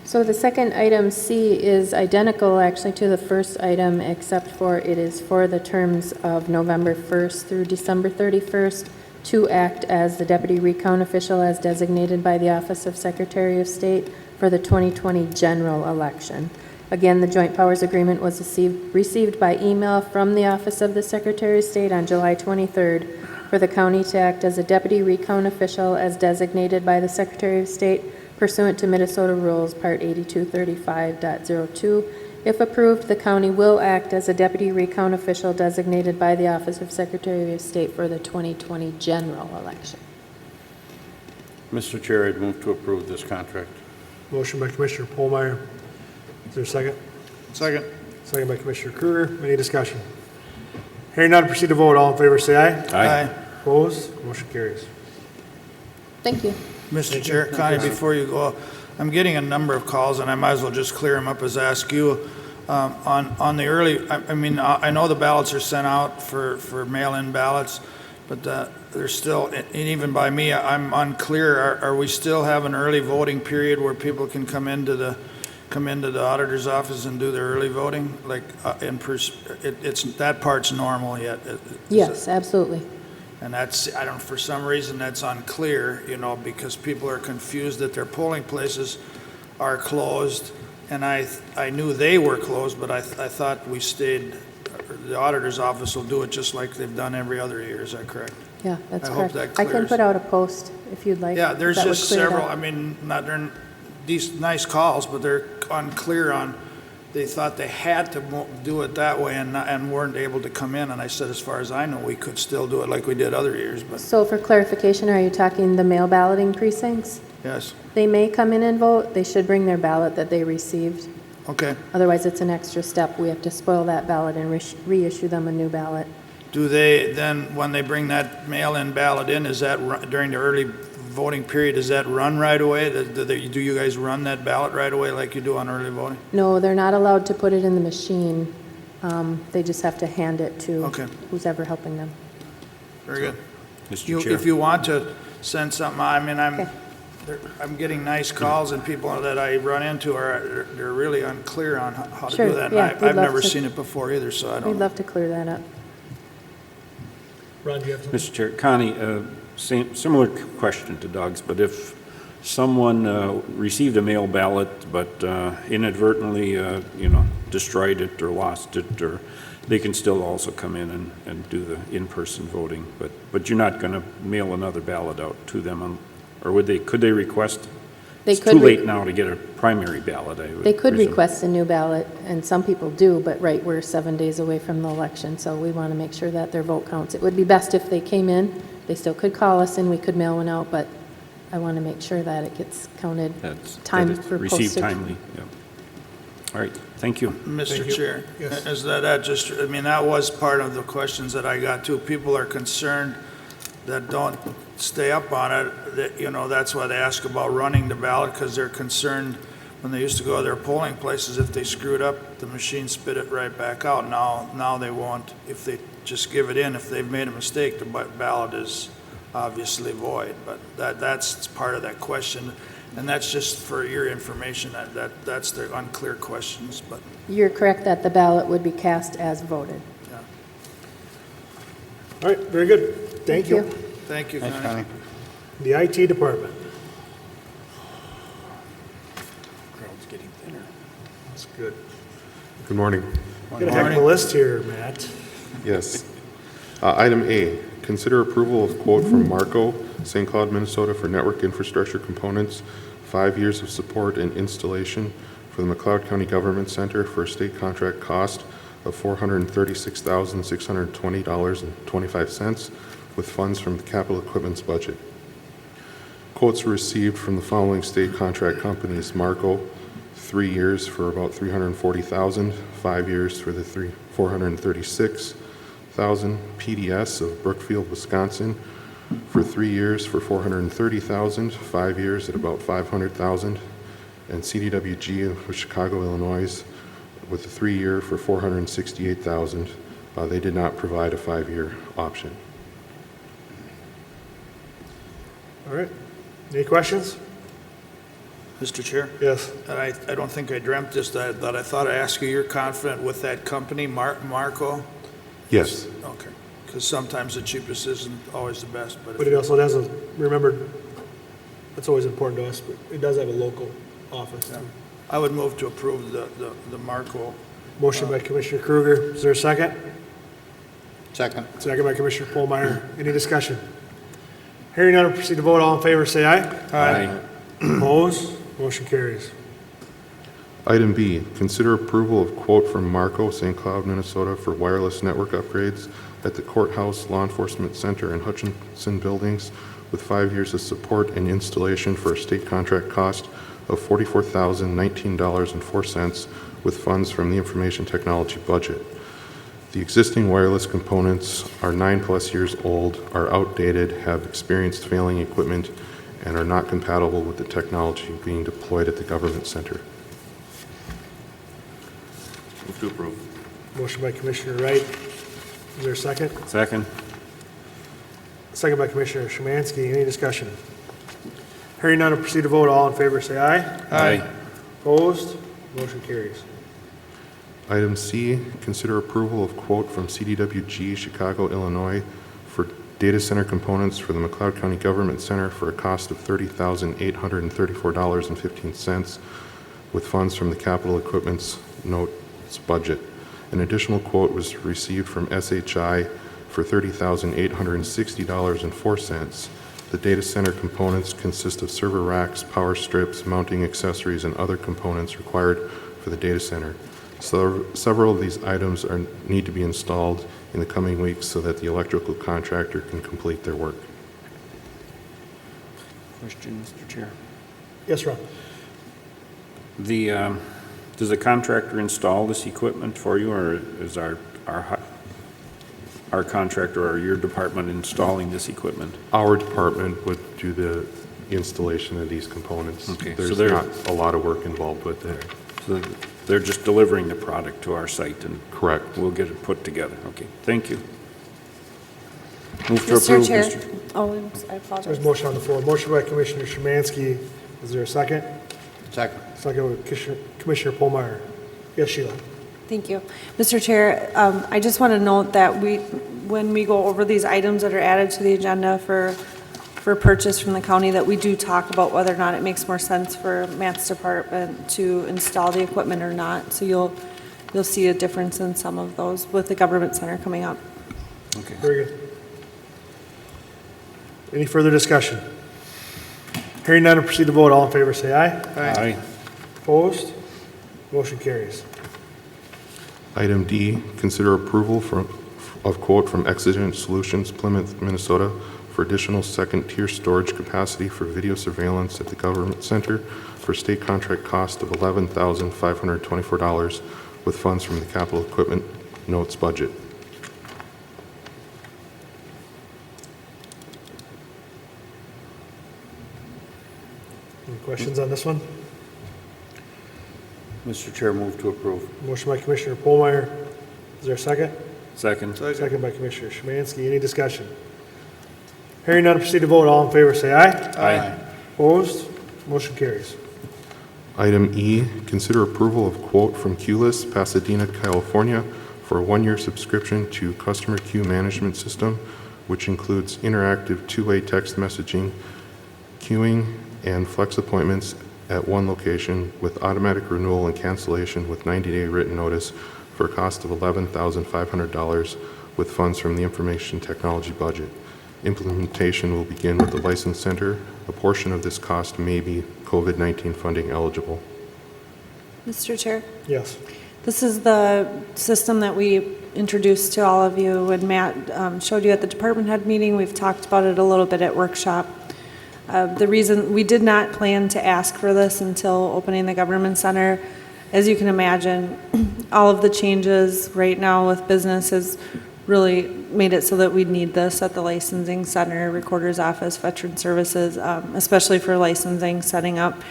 Speaker 15: So the second item, C, is identical actually to the first item, except for it is for the terms of November 1st through December 31st to act as the deputy recount official as designated by the Office of Secretary of State for the 2020 general election. Again, the joint powers agreement was received by email from the Office of the Secretary of State on July 23rd for the county to act as a deputy recount official as designated by the Secretary of State pursuant to Minnesota Rules Part 8235.02. If approved, the county will act as a deputy recount official designated by the Office of Secretary of State for the 2020 general election.
Speaker 12: Mr. Chair, I'd move to approve this contract.
Speaker 1: Motion by Commissioner Polmeyer. Is there a second?
Speaker 2: Second.
Speaker 1: Second by Commissioner Kruger. Any discussion? Hearing none, proceed to vote. All in favor, say aye.
Speaker 2: Aye.
Speaker 1: Opposed? Motion carries.
Speaker 15: Thank you.
Speaker 2: Mr. Chair, Connie, before you go, I'm getting a number of calls, and I might as well just clear them up as ask you. On the early, I know the ballots are sent out for mail-in ballots, but there's still, and even by me, I'm unclear, are we still have an early voting period where people can come into the auditor's office and do their early voting? Like, it's, that part's normal yet?
Speaker 15: Yes, absolutely.
Speaker 2: And that's, I don't, for some reason, that's unclear, you know, because people are confused that their polling places are closed. And I knew they were closed, but I thought we stayed, the auditor's office will do it just like they've done every other year. Is that correct?
Speaker 15: Yeah, that's
Speaker 2: I hope
Speaker 15: correct.
Speaker 2: that
Speaker 15: I can
Speaker 2: clears.
Speaker 15: put out a post if you'd like.
Speaker 2: Yeah, there's
Speaker 15: That would
Speaker 2: just
Speaker 15: clear it
Speaker 2: several,
Speaker 15: up.
Speaker 2: I mean, they're these nice calls, but they're unclear on, they thought they had to do it that way and weren't able to come in. And I said, as far as I know, we could still do it like we did other years, but
Speaker 15: So for clarification, are you talking the mail balloting precincts?
Speaker 2: yes.
Speaker 15: They may come in and vote. They should bring their ballot that they received.
Speaker 2: Okay.
Speaker 15: Otherwise, it's an extra step. We have to spoil that ballot and reissue them a new ballot.
Speaker 2: Do they then, when they bring that mail-in ballot in, is that during the early voting period, is that run right away? Do you guys run that ballot right away like you do on early voting?
Speaker 15: No, they're not allowed to put it in the machine. They just have to hand it to
Speaker 2: Okay.
Speaker 15: who's ever helping them.
Speaker 2: Very good.
Speaker 3: Mr. Chair.
Speaker 2: If you want to send something, I mean,
Speaker 15: Okay.
Speaker 2: I'm getting nice calls, and people that I run into they're really unclear on how to
Speaker 15: Sure,
Speaker 2: do that.
Speaker 15: yeah,
Speaker 2: And
Speaker 15: we'd
Speaker 2: I've
Speaker 15: love
Speaker 2: never
Speaker 15: to-
Speaker 2: seen it before either, so I
Speaker 15: We'd
Speaker 2: don't.
Speaker 15: love to clear that up.
Speaker 1: Ron, do you have something?
Speaker 3: Mr. Chair, Connie, similar question to Doug's, but if someone received a mail ballot but inadvertently, destroyed it or lost it, or they can still also come in and do the in-person voting, but you're not going to mail another ballot out to them, or could they request
Speaker 15: They
Speaker 3: It's
Speaker 15: could
Speaker 3: too
Speaker 15: re-
Speaker 3: late now to get a primary ballot, I would
Speaker 15: They could
Speaker 3: presume.
Speaker 15: request a new ballot, and some people do, but right, we're 7 days away from the election, so we want to make sure that their vote counts. It would be best if they came in. They still could call us and we could mail one out, but I want to make sure that it gets counted
Speaker 3: That
Speaker 15: time
Speaker 3: it's
Speaker 15: for
Speaker 3: received
Speaker 15: postage.
Speaker 3: timely, yeah. All right, thank you.
Speaker 2: Mr. Chair,
Speaker 1: Yes.
Speaker 2: is that just, I mean, that was part of the questions that I got too. People are concerned that don't stay up on it, that, you know, that's why they ask about running the ballot, because they're concerned when they used to go to their polling places, if they screwed up, the machine spit it right back out. Now they won't. If they just give it in, if they've made a mistake, the ballot is obviously void. But that's part of that question. And that's just for your information, that's the unclear questions, but.
Speaker 15: You're correct that the ballot would be cast as voted.
Speaker 1: All right, very good. Thank you.
Speaker 2: Thank you,
Speaker 12: Thanks,
Speaker 2: Connie.
Speaker 12: Connie.
Speaker 1: The IT department.
Speaker 3: Crowd's getting thinner.
Speaker 1: That's good.
Speaker 16: Good morning.
Speaker 1: Got a heck of a list here, Matt.
Speaker 16: Yes. Item A, consider approval of quote from Marco, St. Cloud, Minnesota for network infrastructure components, 5 years of support and installation for the McLeod County Government Center for a state contract cost of $436,620.25 with funds from the capital equipment's budget. Quotes were received from the following state contract companies: Marco, 3 years for about $340,000, 5 years for the $436,000. PDS of Brookfield, Wisconsin, for 3 years for $430,000, 5 years at about $500,000, and CDWG of Chicago, Illinois, with a 3-year for $468,000. They did not provide a 5-year option.
Speaker 1: All right. Any questions?
Speaker 2: Mr. Chair?
Speaker 1: Yes.
Speaker 2: And I don't think I dreamt this, that I thought I'd ask you, you're confident with that company, Marco?
Speaker 16: Yes.
Speaker 2: Okay, because sometimes the cheapest isn't always the best, but
Speaker 1: But it also has a, remember, that's always important to us, but it does have a local office. too.
Speaker 2: I would move to approve the Marco.
Speaker 1: Motion by Commissioner Kruger. Is there a second?
Speaker 12: Second.
Speaker 1: Second by Commissioner Polmeyer. Any discussion? Hearing none, we'll proceed to vote. All in favor, say aye.
Speaker 3: Aye.
Speaker 1: Opposed? Motion carries.
Speaker 16: Item B, consider approval of quote from Marco, St. Cloud, Minnesota for wireless network upgrades at the Courthouse, Law Enforcement Center, and Hutchinson buildings with 5 years of support and installation for a state contract cost of $44,019.04 with funds from the information technology budget. The existing wireless components are 9+ years old, are outdated, have experienced failing equipment, and are not compatible with the technology being deployed at the government center.
Speaker 9: Move to approve.
Speaker 1: Motion by Commissioner Wright. Is there a second?
Speaker 3: Second.
Speaker 1: Second by Commissioner Szymanski. Any discussion? Hearing none, we'll proceed to vote. All in favor, say aye.
Speaker 3: Aye.
Speaker 1: Opposed? Motion carries.
Speaker 16: Item C, consider approval of quote from CDWG, Chicago, Illinois, for data center components for the McLeod County Government Center for a cost of $30,834.15 with funds from the capital equipment's notes budget. An additional quote was received from SHI for $30,860.04. The data center components consist of server racks, power strips, mounting accessories, and other components required for the data center. So several of these items need to be installed in the coming weeks so that the electrical contractor can complete their work.
Speaker 3: Question, Mr. Chair.
Speaker 1: Yes, Rob.
Speaker 3: Does the contractor install this equipment for you, or is our contractor or your department installing this equipment?
Speaker 16: Our department would do the installation of these components.
Speaker 3: Okay,
Speaker 16: There's
Speaker 3: so
Speaker 16: not a lot of work involved with it.
Speaker 3: So they're just delivering the product to our site, and
Speaker 16: Correct.
Speaker 3: we'll get it put together. Okay, thank you. Move to approve,
Speaker 6: Mr. Chair. Oh, I
Speaker 1: There's
Speaker 6: apologize.
Speaker 1: a motion on the floor. Motion by Commissioner Szymanski. Is there a second?
Speaker 12: Second.
Speaker 1: Second by Commissioner Polmeyer. Yes, Sheila.
Speaker 6: Thank you. Mr. Chair, I just want to note that when we go over these items that are added to the agenda for purchase from the county, that we do talk about whether or not it makes more sense for Matt's department to install the equipment or not. So you'll see a difference in some of those with the government center coming up.
Speaker 3: Okay.
Speaker 1: Very good. Any further discussion? Hearing none, we'll proceed to vote. All in favor, say aye.
Speaker 3: Aye.
Speaker 1: Opposed? Motion carries.
Speaker 16: Item D, consider approval of quote from Exigent Solutions, Plymouth, Minnesota, for additional second-tier storage capacity for video surveillance at the Government Center for state contract cost of $11,524 with funds from the Capital Equipment Notes budget.
Speaker 1: Any questions on this one?
Speaker 12: Mr. Chair, move to approve.
Speaker 1: Motion by Commissioner Polmeyer. Is there a second?
Speaker 3: Second.
Speaker 1: Second by Commissioner Szymanski. Any discussion? Hearing none, proceed to vote. All in favor, say aye.
Speaker 3: Aye.
Speaker 1: Opposed? Motion carries.
Speaker 16: Item E, consider approval of quote from QLIS, Pasadena, California, for a one-year subscription to Customer Queue Management System, which includes interactive two-way text messaging, queuing, and flex appointments at one location with automatic renewal and cancellation with 90-day written notice for a cost of $11,500 with funds from the Information Technology budget. Implementation will begin with the License Center. A portion of this cost may be COVID-19 funding eligible.
Speaker 6: Mr. Chair?
Speaker 1: Yes.
Speaker 6: This is the system that we introduced to all of you when Matt showed you at the department head meeting. We've talked about it a little bit at workshop. The reason we did not plan to ask for this until opening the government center, as you can imagine, all of the changes right now with business has really made it so that we need this at the licensing center, recorder's office, veteran services, especially for licensing, setting up.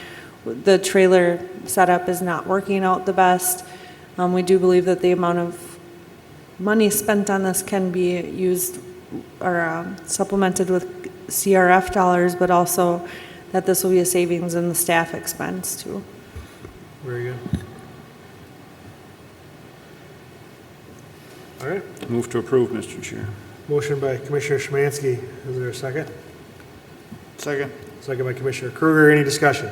Speaker 6: The trailer setup is not working out the best. We do believe that the amount of money spent on this can be used or supplemented with CRF dollars, but also that this will be a savings in the staff expense too.
Speaker 1: Very good. All right.
Speaker 3: Move to approve, Mr. Chair.
Speaker 1: Motion by Commissioner Szymanski. Is there a second?
Speaker 2: Second.
Speaker 1: Second by Commissioner Kruger. Any discussion?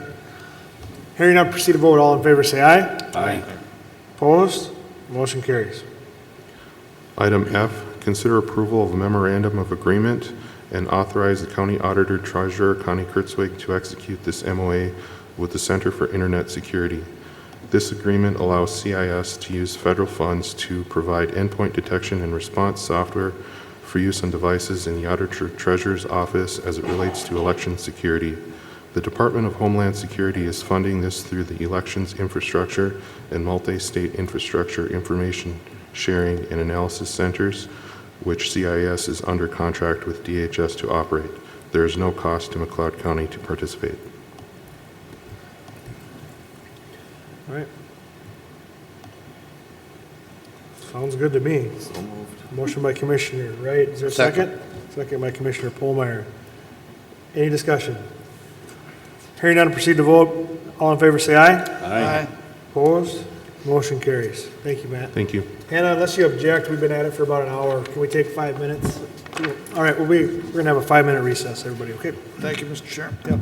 Speaker 1: Hearing none, proceed to vote. All in favor, say aye.
Speaker 3: Aye.
Speaker 1: Opposed? Motion carries.
Speaker 16: Item F, consider approval of a memorandum of agreement and authorize the County Auditor Treasurer, Connie Kurtzwig, to execute this MOA with the Center for Internet Security. This agreement allows CIS to use federal funds to provide endpoint detection and response software for use on devices in the Auditor Treasurer's office as it relates to election security. The Department of Homeland Security is funding this through the Elections Infrastructure and Multi-State Infrastructure Information Sharing and Analysis Centers, which CIS is under contract with DHS to operate. There is no cost to McLeod County to participate.
Speaker 1: All right. Sounds good to me. Motion by Commissioner Wright. Is there a second? Second by Commissioner Polmeyer. Any discussion? Hearing none, proceed to vote. All in favor, say aye.
Speaker 3: Aye.
Speaker 1: Opposed? Motion carries. Thank you, Matt.
Speaker 16: Thank you.
Speaker 1: Hannah, unless you object, we've been at it for about an hour. Can we take 5 minutes? All right, we're going to have a 5-minute recess, everybody, okay?
Speaker 2: Thank you, Mr. Chair.
Speaker 1: Yep.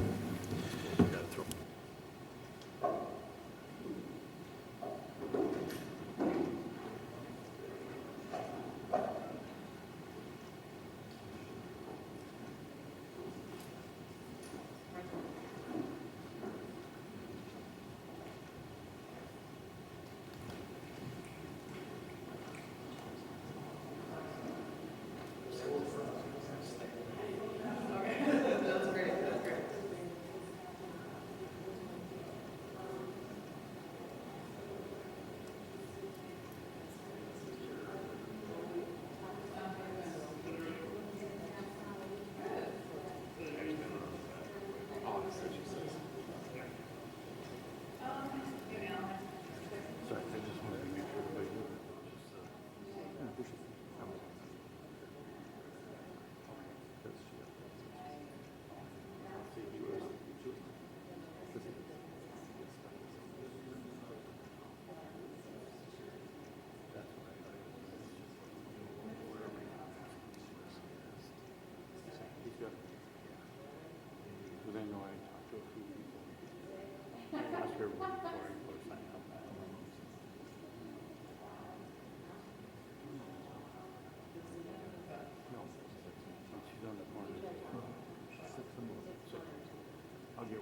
Speaker 12: I'll give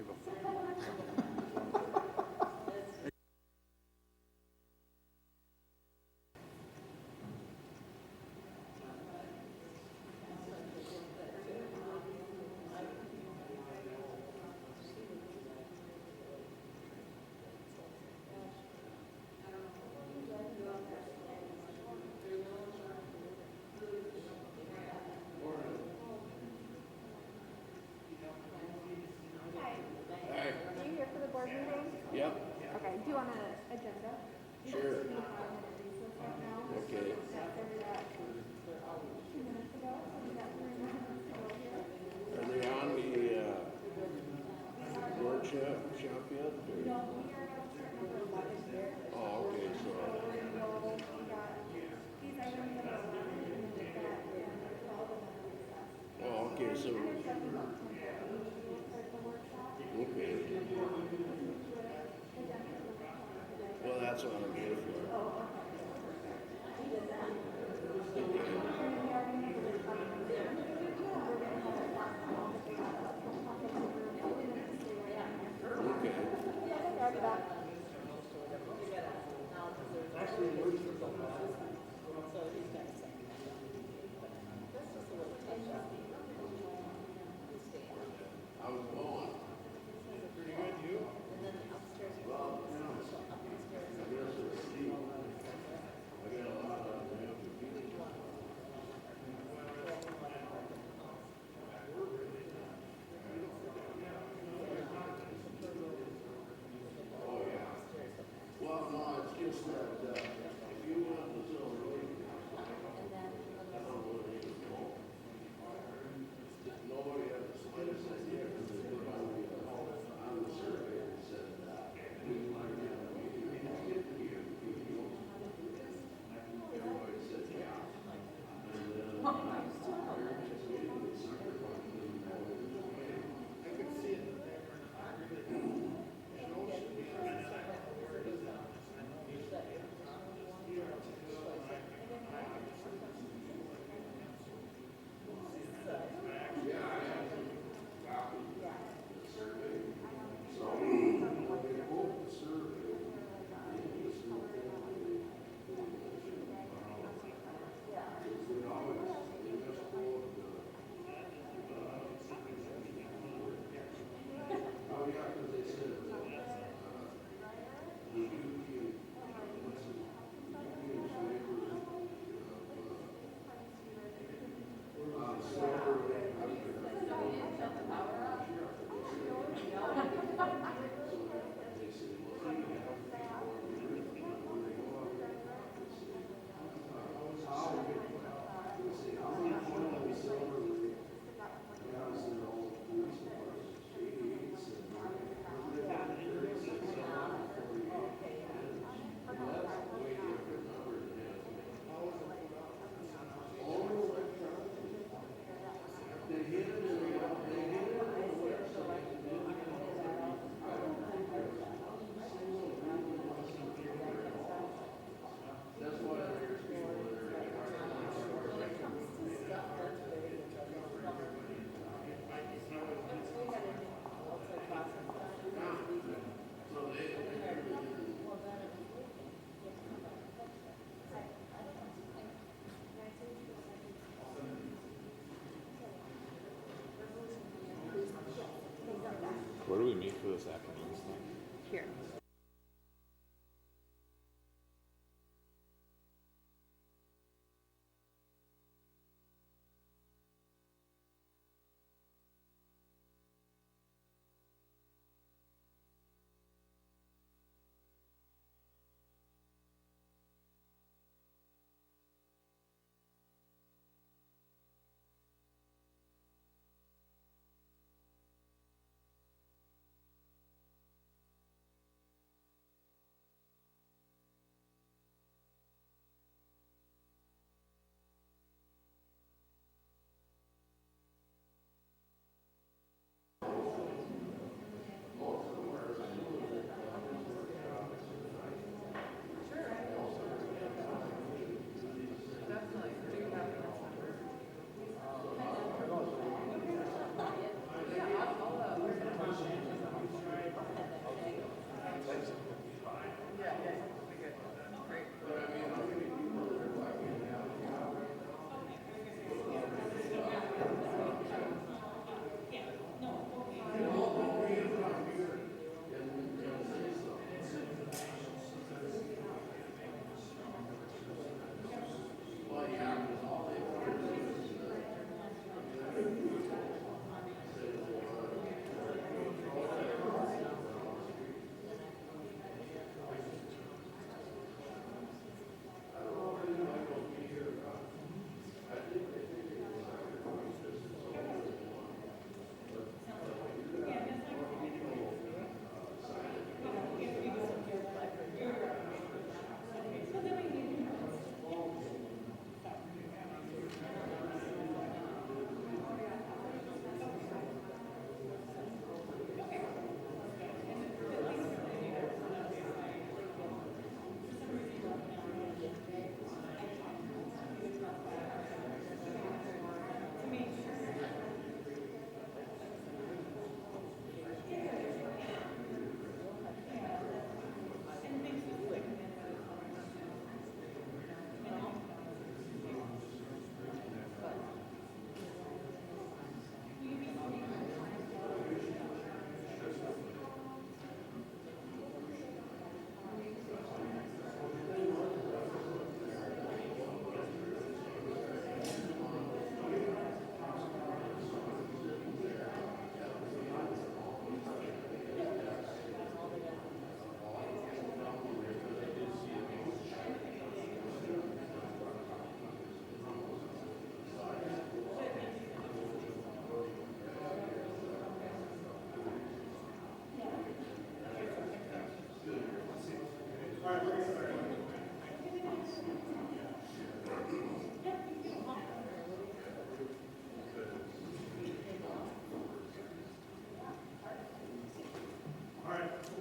Speaker 12: you go.
Speaker 17: Are you here for the board meeting?
Speaker 18: Yep.
Speaker 17: Okay, do you want an agenda?
Speaker 18: Sure.
Speaker 17: Right now.
Speaker 18: Okay.
Speaker 17: Got started at 2 minutes ago, so we got 3 minutes to go here.
Speaker 18: Are they on the workshop yet?
Speaker 17: No, we are at start number 11 here.
Speaker 18: Oh, okay,
Speaker 17: So
Speaker 18: so,
Speaker 17: we're gonna go, we got these items that are 11, and then we've got 12 and then recess.
Speaker 18: oh, okay, so,
Speaker 17: I expect about 10:30 we'll start the workshop.
Speaker 18: okay. Well, that's what I'm here for. I was going. Pretty good, you? And then upstairs. Well, I guess it's steep. I got a lot of them. Oh, yeah. Well, no, it's just that, if you want the zone road, I don't know where they can go. Nobody has the slightest idea, because they put on the survey and said, we might have a meeting, we can get here. Everybody said, yeah. And then, I could see it there.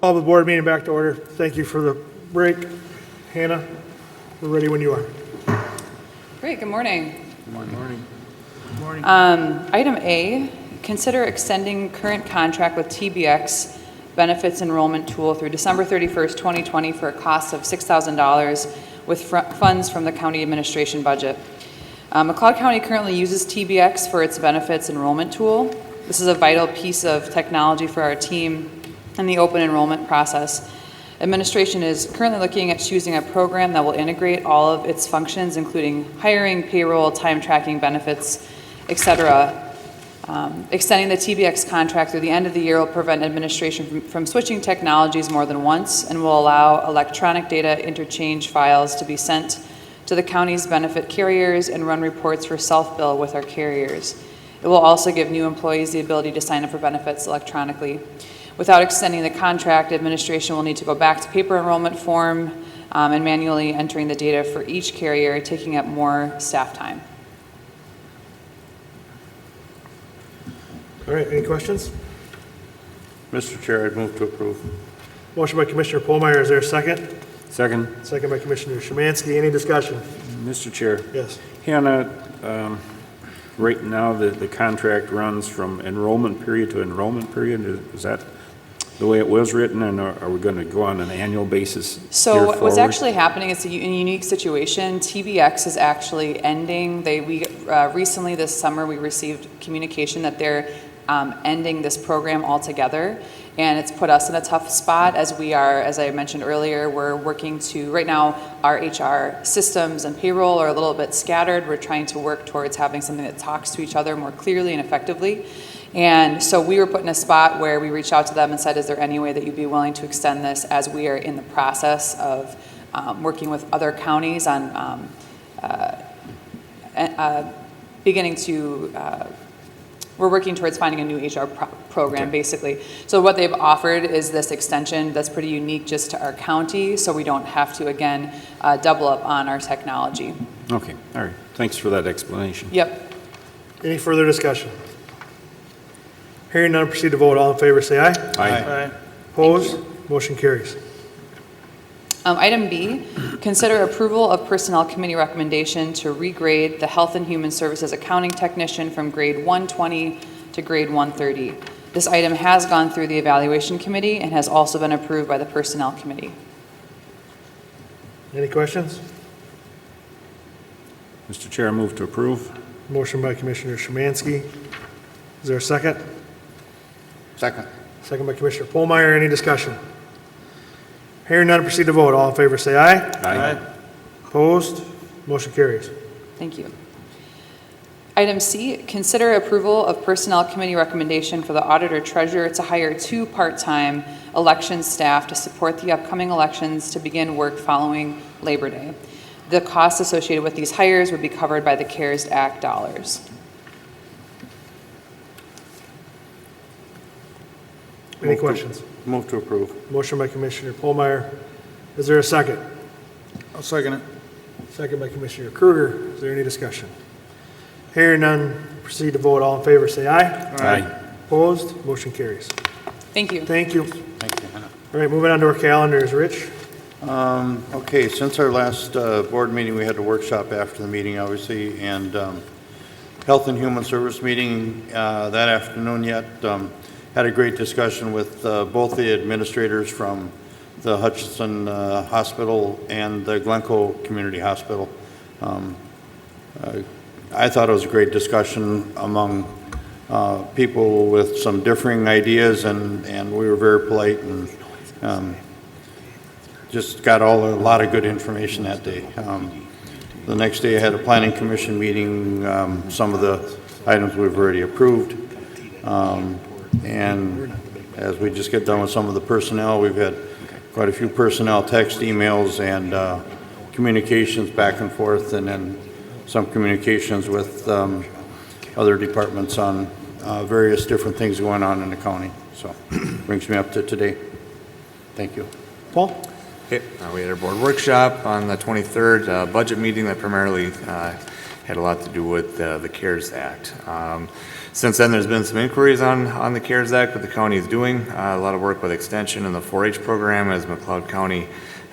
Speaker 1: Call the board meeting back to order. Thank you for the break. Hannah, we're ready when you are.
Speaker 19: Great, good morning.
Speaker 3: Good morning.
Speaker 19: Item A, consider extending current contract with TBX Benefits Enrollment Tool through December 31st, 2020 for a cost of $6,000 with funds from the county administration budget. McLeod County currently uses TBX for its benefits enrollment tool. This is a vital piece of technology for our team in the open enrollment process. Administration is currently looking at choosing a program that will integrate all of its functions, including hiring, payroll, time tracking, benefits, etc. Extending the TBX contract through the end of the year will prevent administration from switching technologies more than once and will allow electronic data interchange files to be sent to the county's benefit carriers and run reports for self-bill with our carriers. It will also give new employees the ability to sign up for benefits electronically. Without extending the contract, administration will need to go back to paper enrollment form and manually entering the data for each carrier, taking up more staff time.
Speaker 1: All right, any questions?
Speaker 12: Mr. Chair, I'd move to approve.
Speaker 1: Motion by Commissioner Polmeyer, is there a second?
Speaker 3: Second.
Speaker 1: Second by Commissioner Szymanski, any discussion?
Speaker 3: Mr. Chair.
Speaker 1: Yes.
Speaker 3: Hannah, right now, the contract runs from enrollment period to enrollment period. Is that the way it was written, and are we going to go on an annual basis?
Speaker 19: So what's actually happening is a unique situation. TBX is actually ending. Recently this summer we received communication that they're ending this program altogether, and it's put us in a tough spot as we are, as I mentioned earlier, we're working to, right now our HR systems and payroll are a little bit scattered. We're trying to work towards having something that talks to each other more clearly and effectively. And so we were put in a spot where we reached out to them and said, is there any way that you'd be willing to extend this, as we are in the process of working with other counties on beginning to, we're working towards finding a new HR program, basically. So what they've offered is this extension that's pretty unique just to our county, so we don't have to, again, double up on our technology.
Speaker 3: Okay, all right. Thanks for that explanation.
Speaker 19: Yep.
Speaker 1: Any further discussion? Hearing none, proceed to vote. All in favor, say aye.
Speaker 3: Aye.
Speaker 1: Opposed? Motion carries.
Speaker 19: Item B, consider approval of Personnel Committee recommendation to regrade the Health and Human Services Accounting Technician from grade 120 to grade 130. This item has gone through the Evaluation Committee and has also been approved by the Personnel Committee.
Speaker 1: Any questions?
Speaker 3: Mr. Chair, I move to approve.
Speaker 1: Motion by Commissioner Szymanski. Is there a second?
Speaker 12: Second.
Speaker 1: Second by Commissioner Polmeyer. Any discussion? Hearing none, proceed to vote. All in favor, say aye.
Speaker 3: Aye.
Speaker 1: Opposed? Motion carries.
Speaker 19: Thank you. Item C, consider approval of Personnel Committee recommendation for the Auditor Treasurer to hire 2 part-time election staff to support the upcoming elections to begin work following Labor Day. The costs associated with these hires would be covered by the CARES Act dollars.
Speaker 1: Any questions?
Speaker 12: Move to approve.
Speaker 1: Motion by Commissioner Polmeyer. Is there a second?
Speaker 2: I'll second it.
Speaker 1: Second by Commissioner Kruger. Is there any discussion? Hearing none, proceed to vote. All in favor, say aye.
Speaker 3: Aye.
Speaker 1: Opposed? Motion carries.
Speaker 19: Thank you.
Speaker 1: Thank you.
Speaker 12: Thank you, Hannah.
Speaker 1: All right, moving on to our calendars. Rich?
Speaker 12: Okay, since our last board meeting, we had a workshop after the meeting, obviously, and Health and Human Service meeting that afternoon yet. Had a great discussion with both the administrators from the Hutchinson Hospital and the Glencoe Community Hospital. I thought it was a great discussion among people with some differing ideas, and we were very polite and just got a lot of good information that day. The next day I had a planning commission meeting. Some of the items we've already approved. And as we just get done with some of the personnel, we've had quite a few personnel text, emails, and communications back and forth, and then some communications with other departments on various different things going on in the county. So brings me up to today. Thank you.
Speaker 1: Paul?
Speaker 9: Okay, we had our board workshop on the 23rd, budget meeting that primarily had a lot to do with the CARES Act. Since then, there's been some inquiries on the CARES Act, what the county is doing, a lot of work with extension and the 4-H program as McLeod County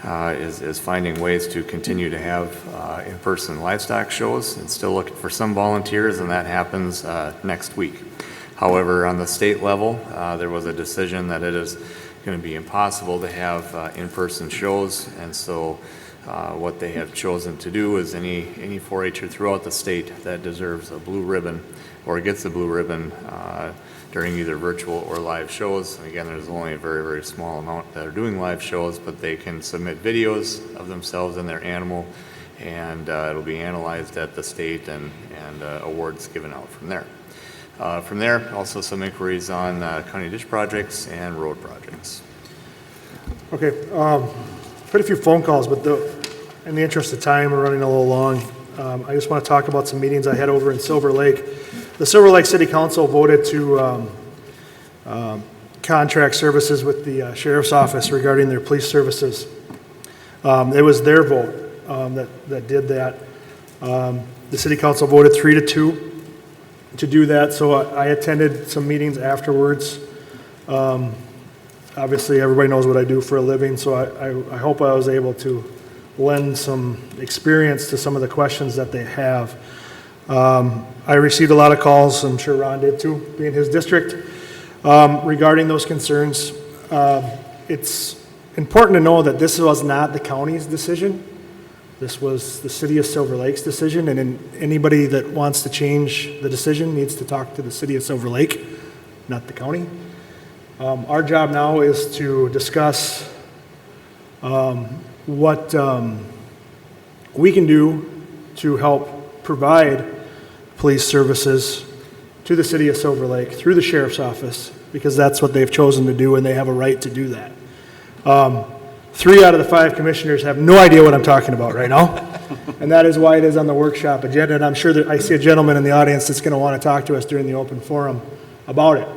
Speaker 9: is finding ways to continue to have in-person livestock shows and still looking for some volunteers, and that happens next week. However, on the state level, there was a decision that it is going to be impossible to have in-person shows, and so what they have chosen to do is any 4-H'er throughout the state that deserves a blue ribbon or gets a blue ribbon during either virtual or live shows. And again, there's only a very, very small amount that are doing live shows, but they can submit videos of themselves and their animal, and it'll be analyzed at the state and awards given out from there. From there, also some inquiries on county ditch projects and road projects.
Speaker 1: Okay, quite a few phone calls, but in the interest of time, we're running a little long. I just want to talk about some meetings I had over in Silver Lake. The Silver Lake City Council voted to contract services with the Sheriff's Office regarding their police services. It was their vote that did that. The City Council voted 3-2 to do that, so I attended some meetings afterwards. Obviously, everybody knows what I do for a living, so I hope I was able to lend some experience to some of the questions that they have. I received a lot of calls, I'm sure Ron did too, being his district, regarding those concerns. It's important to know that this was not the county's decision. This was the City of Silver Lake's decision, and anybody that wants to change the decision needs to talk to the City of Silver Lake, not the county. Our job now is to discuss what we can do to help provide police services to the City of Silver Lake through the Sheriff's Office, because that's what they've chosen to do, and they have a right to do that. 3 out of the 5 commissioners have no idea what I'm talking about right now, and that is why it is on the workshop agenda, and I'm sure that I see a gentleman in the audience that's going to want to talk to us during the open forum about it.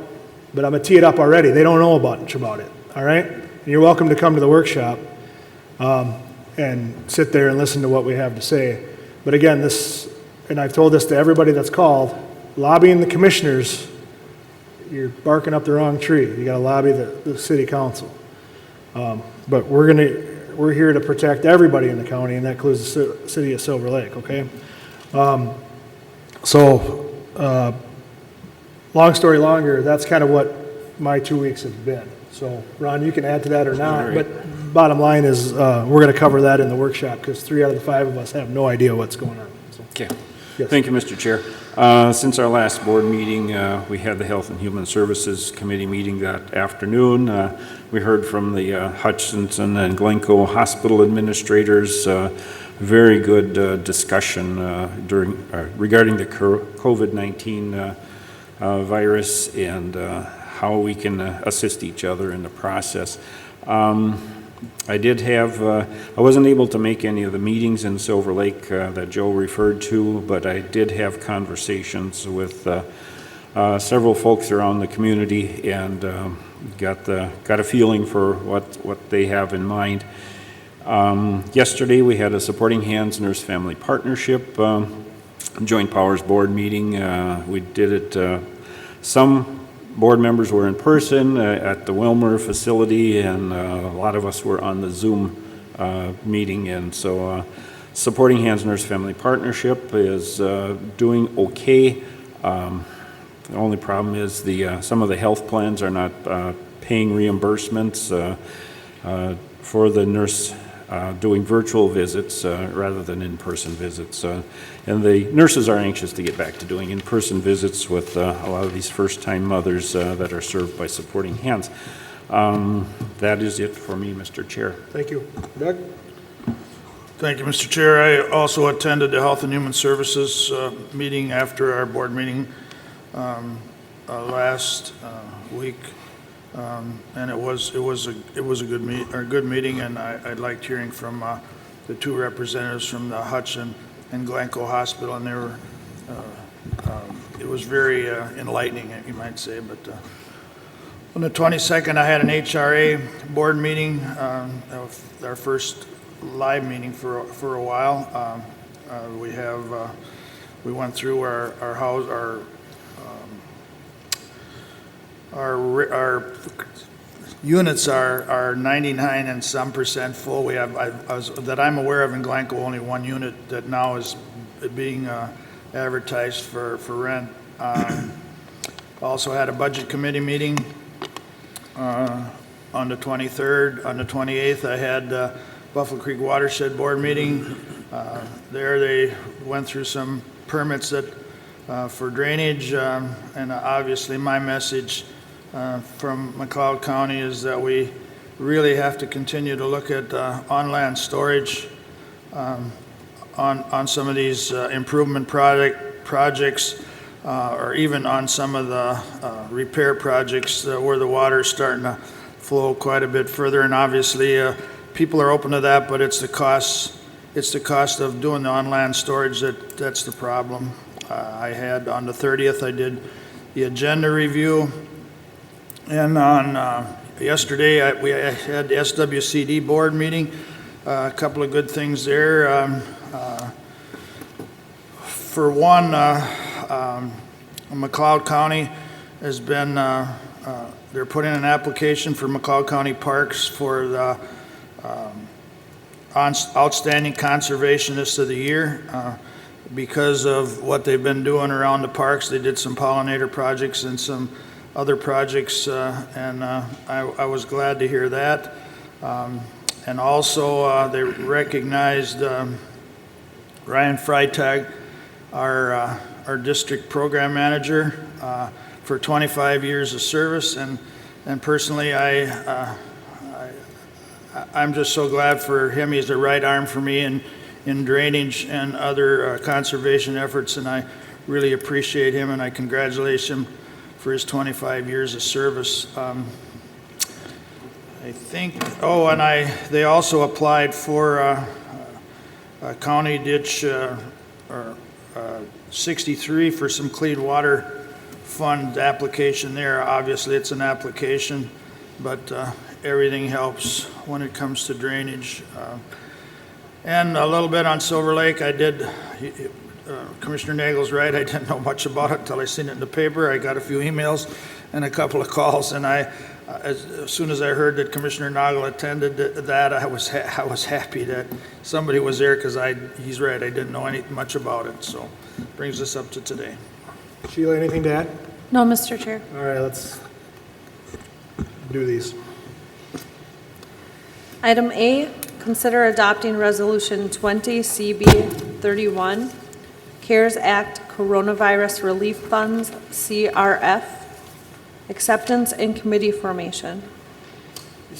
Speaker 1: But I'm going to tee it up already. They don't know much about it, all right? And you're welcome to come to the workshop and sit there and listen to what we have to say. But again, and I've told this to everybody that's called, lobbying the commissioners, you're barking up the wrong tree. You got to lobby the city council. But we're here to protect everybody in the county, and that includes the City of Silver Lake, okay? Long story longer, that's kind of what my 2 weeks have been. So, Ron, you can add to that or not, but bottom line is we're going to cover that in the workshop because 3 out of the 5 of us have no idea what's going on. So.
Speaker 3: Okay.
Speaker 1: Yes.
Speaker 3: Thank you, Mr. Chair. Since our last board meeting, we had the Health and Human Services Committee meeting that afternoon. We heard from the Hutchinson and Glencoe Hospital administrators. Very good discussion regarding the COVID-19 virus and how we can assist each other in the process. I wasn't able to make any of the meetings in Silver Lake that Joe referred to, but I did have conversations with several folks around the community and got a feeling for what they have in mind. Yesterday we had a Supporting Hands Nurse Family Partnership Joint Powers Board meeting. We did it, some board members were in person at the Wilmer facility, and a lot of us were on the Zoom meeting. And so Supporting Hands Nurse Family Partnership is doing okay. The only problem is some of the health plans are not paying reimbursements for the nurse doing virtual visits rather than in-person visits. And the nurses are anxious to get back to doing in-person visits with a lot of these first-time mothers that are served by Supporting Hands. That is it for me, Mr. Chair.
Speaker 1: Thank you. Doug?
Speaker 2: Thank you, Mr. Chair. I also attended the Health and Human Services meeting after our board meeting last week. And it was a good meeting, and I liked hearing from the 2 representatives from the Hutchinson and Glencoe Hospital, and it was very enlightening, you might say. But on the 22nd, I had an HRA board meeting, our first live meeting for a while. We have we went through our house, our units are 99 and some percent full. We have, that I'm aware of in Glencoe, only one unit that now is being advertised for rent. Also had a budget committee meeting on the 23rd. On the 28th, I had Buffalo Creek Watershed Board meeting. There they went through some permits that for drainage, and obviously my message from McLeod County is that we really have to continue to look at on-land storage on some of these improvement projects, or even on some of the repair projects where the water is starting to flow quite a bit further. And obviously, people are open to that, but it's the cost of doing the on-land storage that's the problem. I had on the 30th, I did the agenda review, and on yesterday we had the SWCD board meeting. A couple of good things there. For one, McLeod County has been, they're putting an application for McLeod County Parks for the Outstanding Conservationist of the Year. Because of what they've been doing around the parks, they did some pollinator projects and some other projects, and I was glad to hear that. And also, they recognized Ryan Freitag, our district program manager, for 25 years of service, and personally, I'm just so glad for him. He's the right arm for me in drainage and other conservation efforts, and I really appreciate him, and I congratulate him for his 25 years of service. I think, they also applied for a county ditch, or 63 for some clean water fund application there. Obviously, it's an application, but everything helps when it comes to drainage. And a little bit on Silver Lake, I did, Commissioner Nagel's right, I didn't know much about it until I seen it in the paper. I got a few emails and a couple of calls, and as soon as I heard that Commissioner Nagel attended that, I was happy that somebody was there, because he's right, I didn't know much about it. So brings us up to today.
Speaker 1: Sheila, anything to add?
Speaker 6: No, Mr. Chair.
Speaker 1: All right, let's do these.
Speaker 6: Item A, consider adopting Resolution 20CB31, CARES Act Coronavirus Relief Funds, CRF, acceptance and committee formation.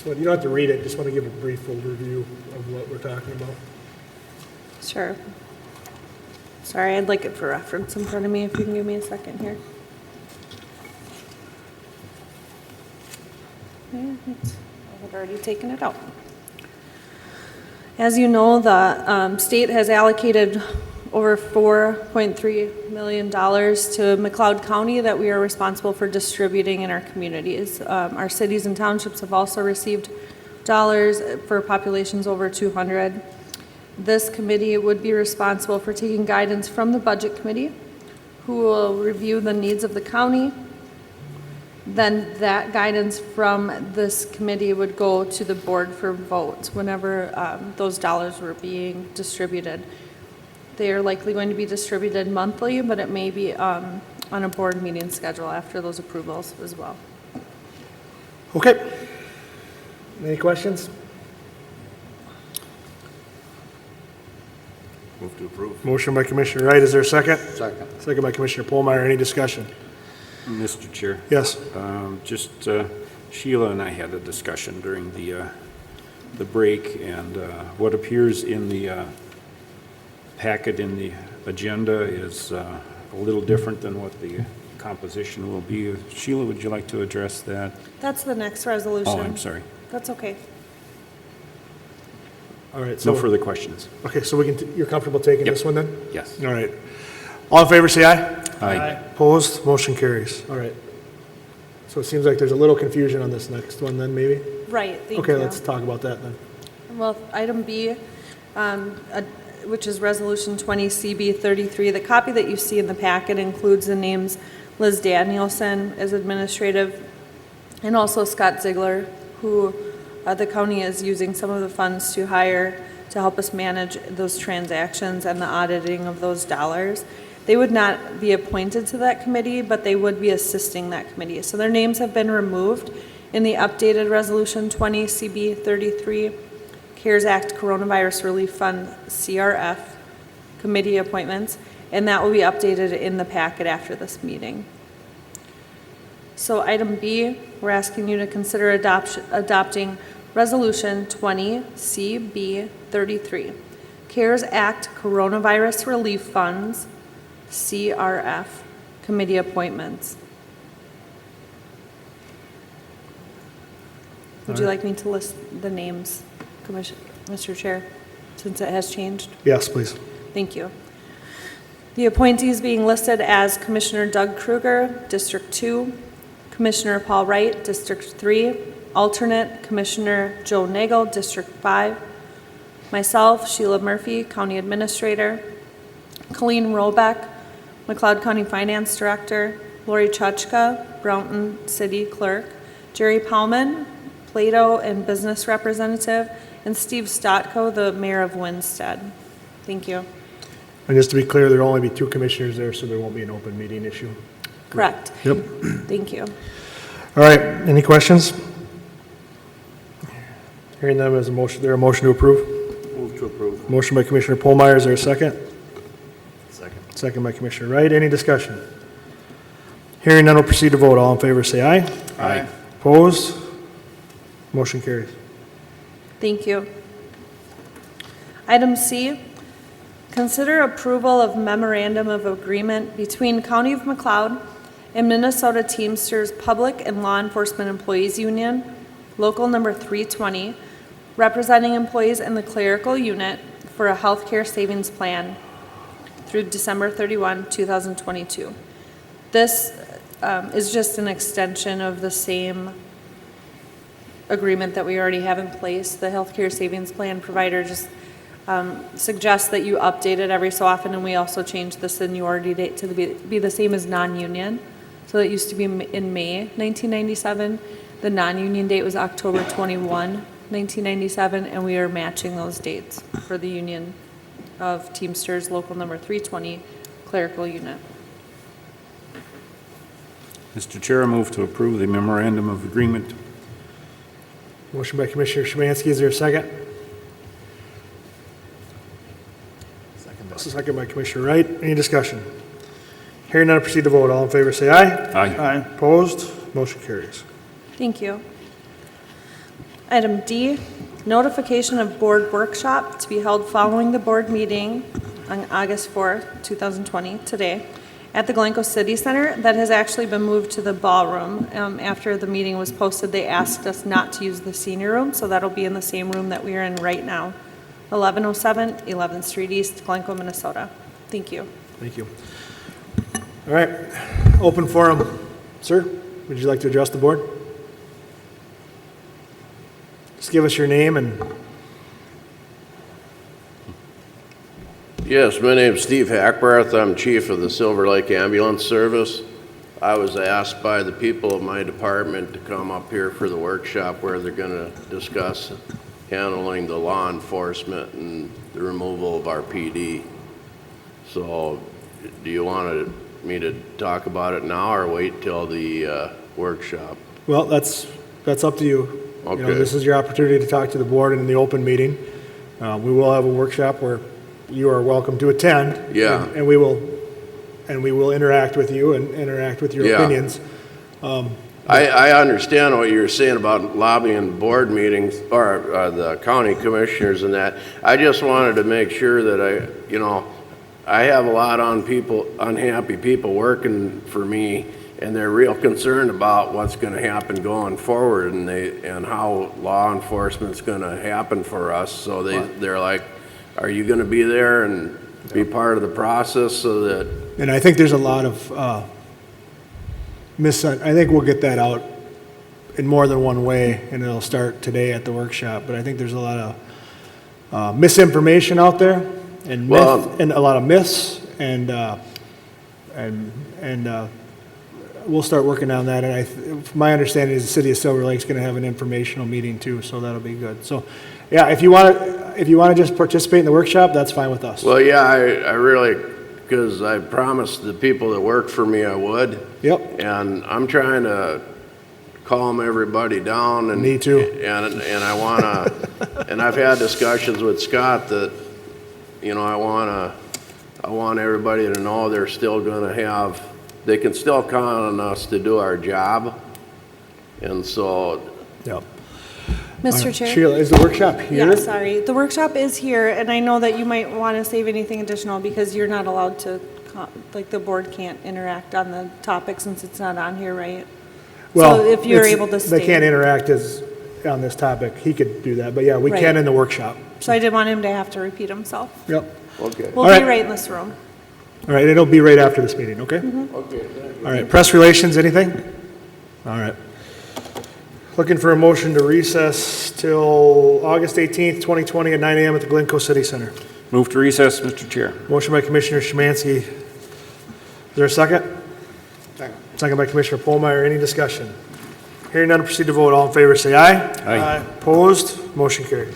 Speaker 1: You don't have to read it, just want to give a brief overview of what we're talking about.
Speaker 6: Sure. Sorry, I'd like it for reference in front of me, if you can give me a second here. I had already taken it out. As you know, the state has allocated over $4.3 million to McLeod County that we are responsible for distributing in our communities. Our cities and townships have also received dollars for populations over 200. This committee would be responsible for taking guidance from the Budget Committee, who will review the needs of the county. Then that guidance from this committee would go to the board for vote whenever those dollars were being distributed. They are likely going to be distributed monthly, but it may be on a board meeting schedule after those approvals as well.
Speaker 1: Okay. Any questions?
Speaker 12: Move to approve.
Speaker 1: Motion by Commissioner Wright. Is there a second?
Speaker 12: Second.
Speaker 1: Second by Commissioner Polmeyer. Any discussion?
Speaker 3: Mr. Chair.
Speaker 1: Yes.
Speaker 3: Sheila and I had a discussion during the break, and what appears in the packet in the agenda is a little different than what the composition will be. Sheila, would you like to address that?
Speaker 6: That's the next resolution.
Speaker 3: Oh, I'm sorry.
Speaker 6: That's okay.
Speaker 1: All right. So
Speaker 3: No further questions.
Speaker 1: Okay, so you're comfortable taking this one then?
Speaker 3: Yes.
Speaker 1: All right. All in favor, say aye.
Speaker 3: Aye.
Speaker 1: Opposed? Motion carries. All right. So it seems like there's a little confusion on this next one then, maybe?
Speaker 6: Right, thank you.
Speaker 1: Okay, let's talk about that then.
Speaker 6: Well, item B, which is Resolution 20 CB 33. The copy that you see in the packet includes the names Liz Danielson as administrative, and also Scott Ziegler, who the county is using some of the funds to hire to help us manage those transactions and the auditing of those dollars. They would not be appointed to that committee, but they would be assisting that committee. So their names have been removed in the updated Resolution 20 CB 33 CARES Act Coronavirus Relief Fund CRF committee appointments, and that will be updated in the packet after this meeting. So item B, we're asking you to consider adopting Resolution 20 CB 33 CARES Act Coronavirus Relief Funds CRF committee appointments. Would you like me to list the names, Mr. Chair, since it has changed?
Speaker 1: Yes, please.
Speaker 6: Thank you. The appointees being listed as Commissioner Doug Kruger, District 2, Commissioner Paul Wright, District 3, alternate Commissioner Joe Nagel, District 5, myself, Sheila Murphy, County Administrator, Colleen Rollbeck, McLeod County Finance Director, Lori Chuchka, Brownton City Clerk, Jerry Palman, Plato and Business Representative, and Steve Stotko, the Mayor of Winstead. Thank you.
Speaker 1: And just to be clear, there'll only be 2 commissioners there, so there won't be an open meeting issue.
Speaker 6: Correct.
Speaker 1: Yep.
Speaker 6: Thank you.
Speaker 1: All right, any questions? Hearing them as a motion, there a motion to approve?
Speaker 12: Move to approve.
Speaker 1: Motion by Commissioner Polmeyer, is there a second?
Speaker 9: Second.
Speaker 1: Second by Commissioner Wright, any discussion? Hearing none, we'll proceed to vote. All in favor, say aye.
Speaker 9: Aye.
Speaker 1: Opposed? Motion carries.
Speaker 6: Thank you. Item C, consider approval of memorandum of agreement between County of McLeod and Minnesota Teamsters Public and Law Enforcement Employees Union, Local Number 320, representing employees in the clerical unit for a healthcare savings plan through December 31, 2022. This is just an extension of the same agreement that we already have in place. The healthcare savings plan provider just suggests that you update it every so often, and we also changed the seniority date to be the same as non-union. So it used to be in May 1997. The non-union date was October 21, 1997, and we are matching those dates for the Union of Teamsters Local Number 320 Clerical Unit.
Speaker 3: Mr. Chair, I move to approve the memorandum of agreement.
Speaker 1: Motion by Commissioner Szymanski, is there a second? Second by Commissioner Wright, any discussion? Hearing none, proceed to vote. All in favor, say aye.
Speaker 3: Aye.
Speaker 1: Opposed? Motion carries.
Speaker 6: Thank you. Item D, notification of board workshop to be held following the board meeting on August 4, 2020, today, at the Glencoe City Center. That has actually been moved to the ballroom. After the meeting was posted, they asked us not to use the senior room, so that'll be in the same room that we are in right now, 1107 11th Street East, Glencoe, Minnesota. Thank you.
Speaker 1: Thank you. All right, open forum. Sir, would you like to address the board? Just give us your name and...
Speaker 20: Yes, my name's Steve Hackbarth. I'm chief of the Silver Lake Ambulance Service. I was asked by the people of my department to come up here for the workshop where they're going to discuss handling the law enforcement and the removal of our PD. So do you want me to talk about it now or wait till the workshop?
Speaker 1: Well, that's up to you.
Speaker 20: Okay.
Speaker 1: You know, this is your opportunity to talk to the board in the open meeting. We will have a workshop where you are welcome to attend.
Speaker 20: Yeah.
Speaker 1: And we will interact with you and interact with your opinions.
Speaker 20: I understand what you're saying about lobbying board meetings or the county commissioners and that. I just wanted to make sure that I have a lot on unhappy people working for me, and they're real concerned about what's going to happen going forward and how law enforcement's going to happen for us. So they're like, are you going to be there and be part of the process so that...
Speaker 1: And I think there's a lot of I think we'll get that out in more than one way, and it'll start today at the workshop. But I think there's a lot of misinformation out there and
Speaker 20: Well-
Speaker 1: and a lot of myths and we'll start working on that. And my understanding is the city of Silver Lake's going to have an informational meeting too, so that'll be good. So, yeah, if you want to just participate in the workshop, that's fine with us.
Speaker 20: Well, yeah, I really, because I promised the people that work for me I would.
Speaker 1: Yep.
Speaker 20: And I'm trying to calm everybody down and.
Speaker 1: Me too.
Speaker 20: And I wanna, and I've had discussions with Scott that, you know, I want everybody to know they're still gonna have, they can still count on us to do our job. And so.
Speaker 1: Yep.
Speaker 6: Mr. Chair?
Speaker 1: Sheila, is the workshop here?
Speaker 6: Yeah, sorry. The workshop is here, and I know that you might want to save anything additional because you're not allowed to, like, the board can't interact on the topic since it's not on here, right?
Speaker 1: Well,
Speaker 6: So if you're
Speaker 1: it's-
Speaker 6: able to stay.
Speaker 1: They can't interact on this topic. He could do that, but yeah, we
Speaker 6: Right.
Speaker 1: can in the workshop.
Speaker 6: So I didn't want him to have to repeat himself.
Speaker 1: Yep.
Speaker 20: Okay.
Speaker 6: We'll
Speaker 1: All
Speaker 6: be
Speaker 1: right.
Speaker 6: right in this room.
Speaker 1: All right, it'll be right after this meeting, okay?
Speaker 20: Okay, thank you.
Speaker 1: All right, press relations, anything? All right. Looking for a motion to recess till August 18th, 2020 at 9 a.m. at the Glencoe City Center.
Speaker 3: Move to recess, Mr. Chair.
Speaker 1: Motion by Commissioner Szymanski. Is there a second?
Speaker 12: Second.
Speaker 1: Second by Commissioner Polmeyer. Any discussion? Hearing none, proceed to vote. All in favor, say aye.
Speaker 3: Aye.
Speaker 1: Opposed? Motion carried.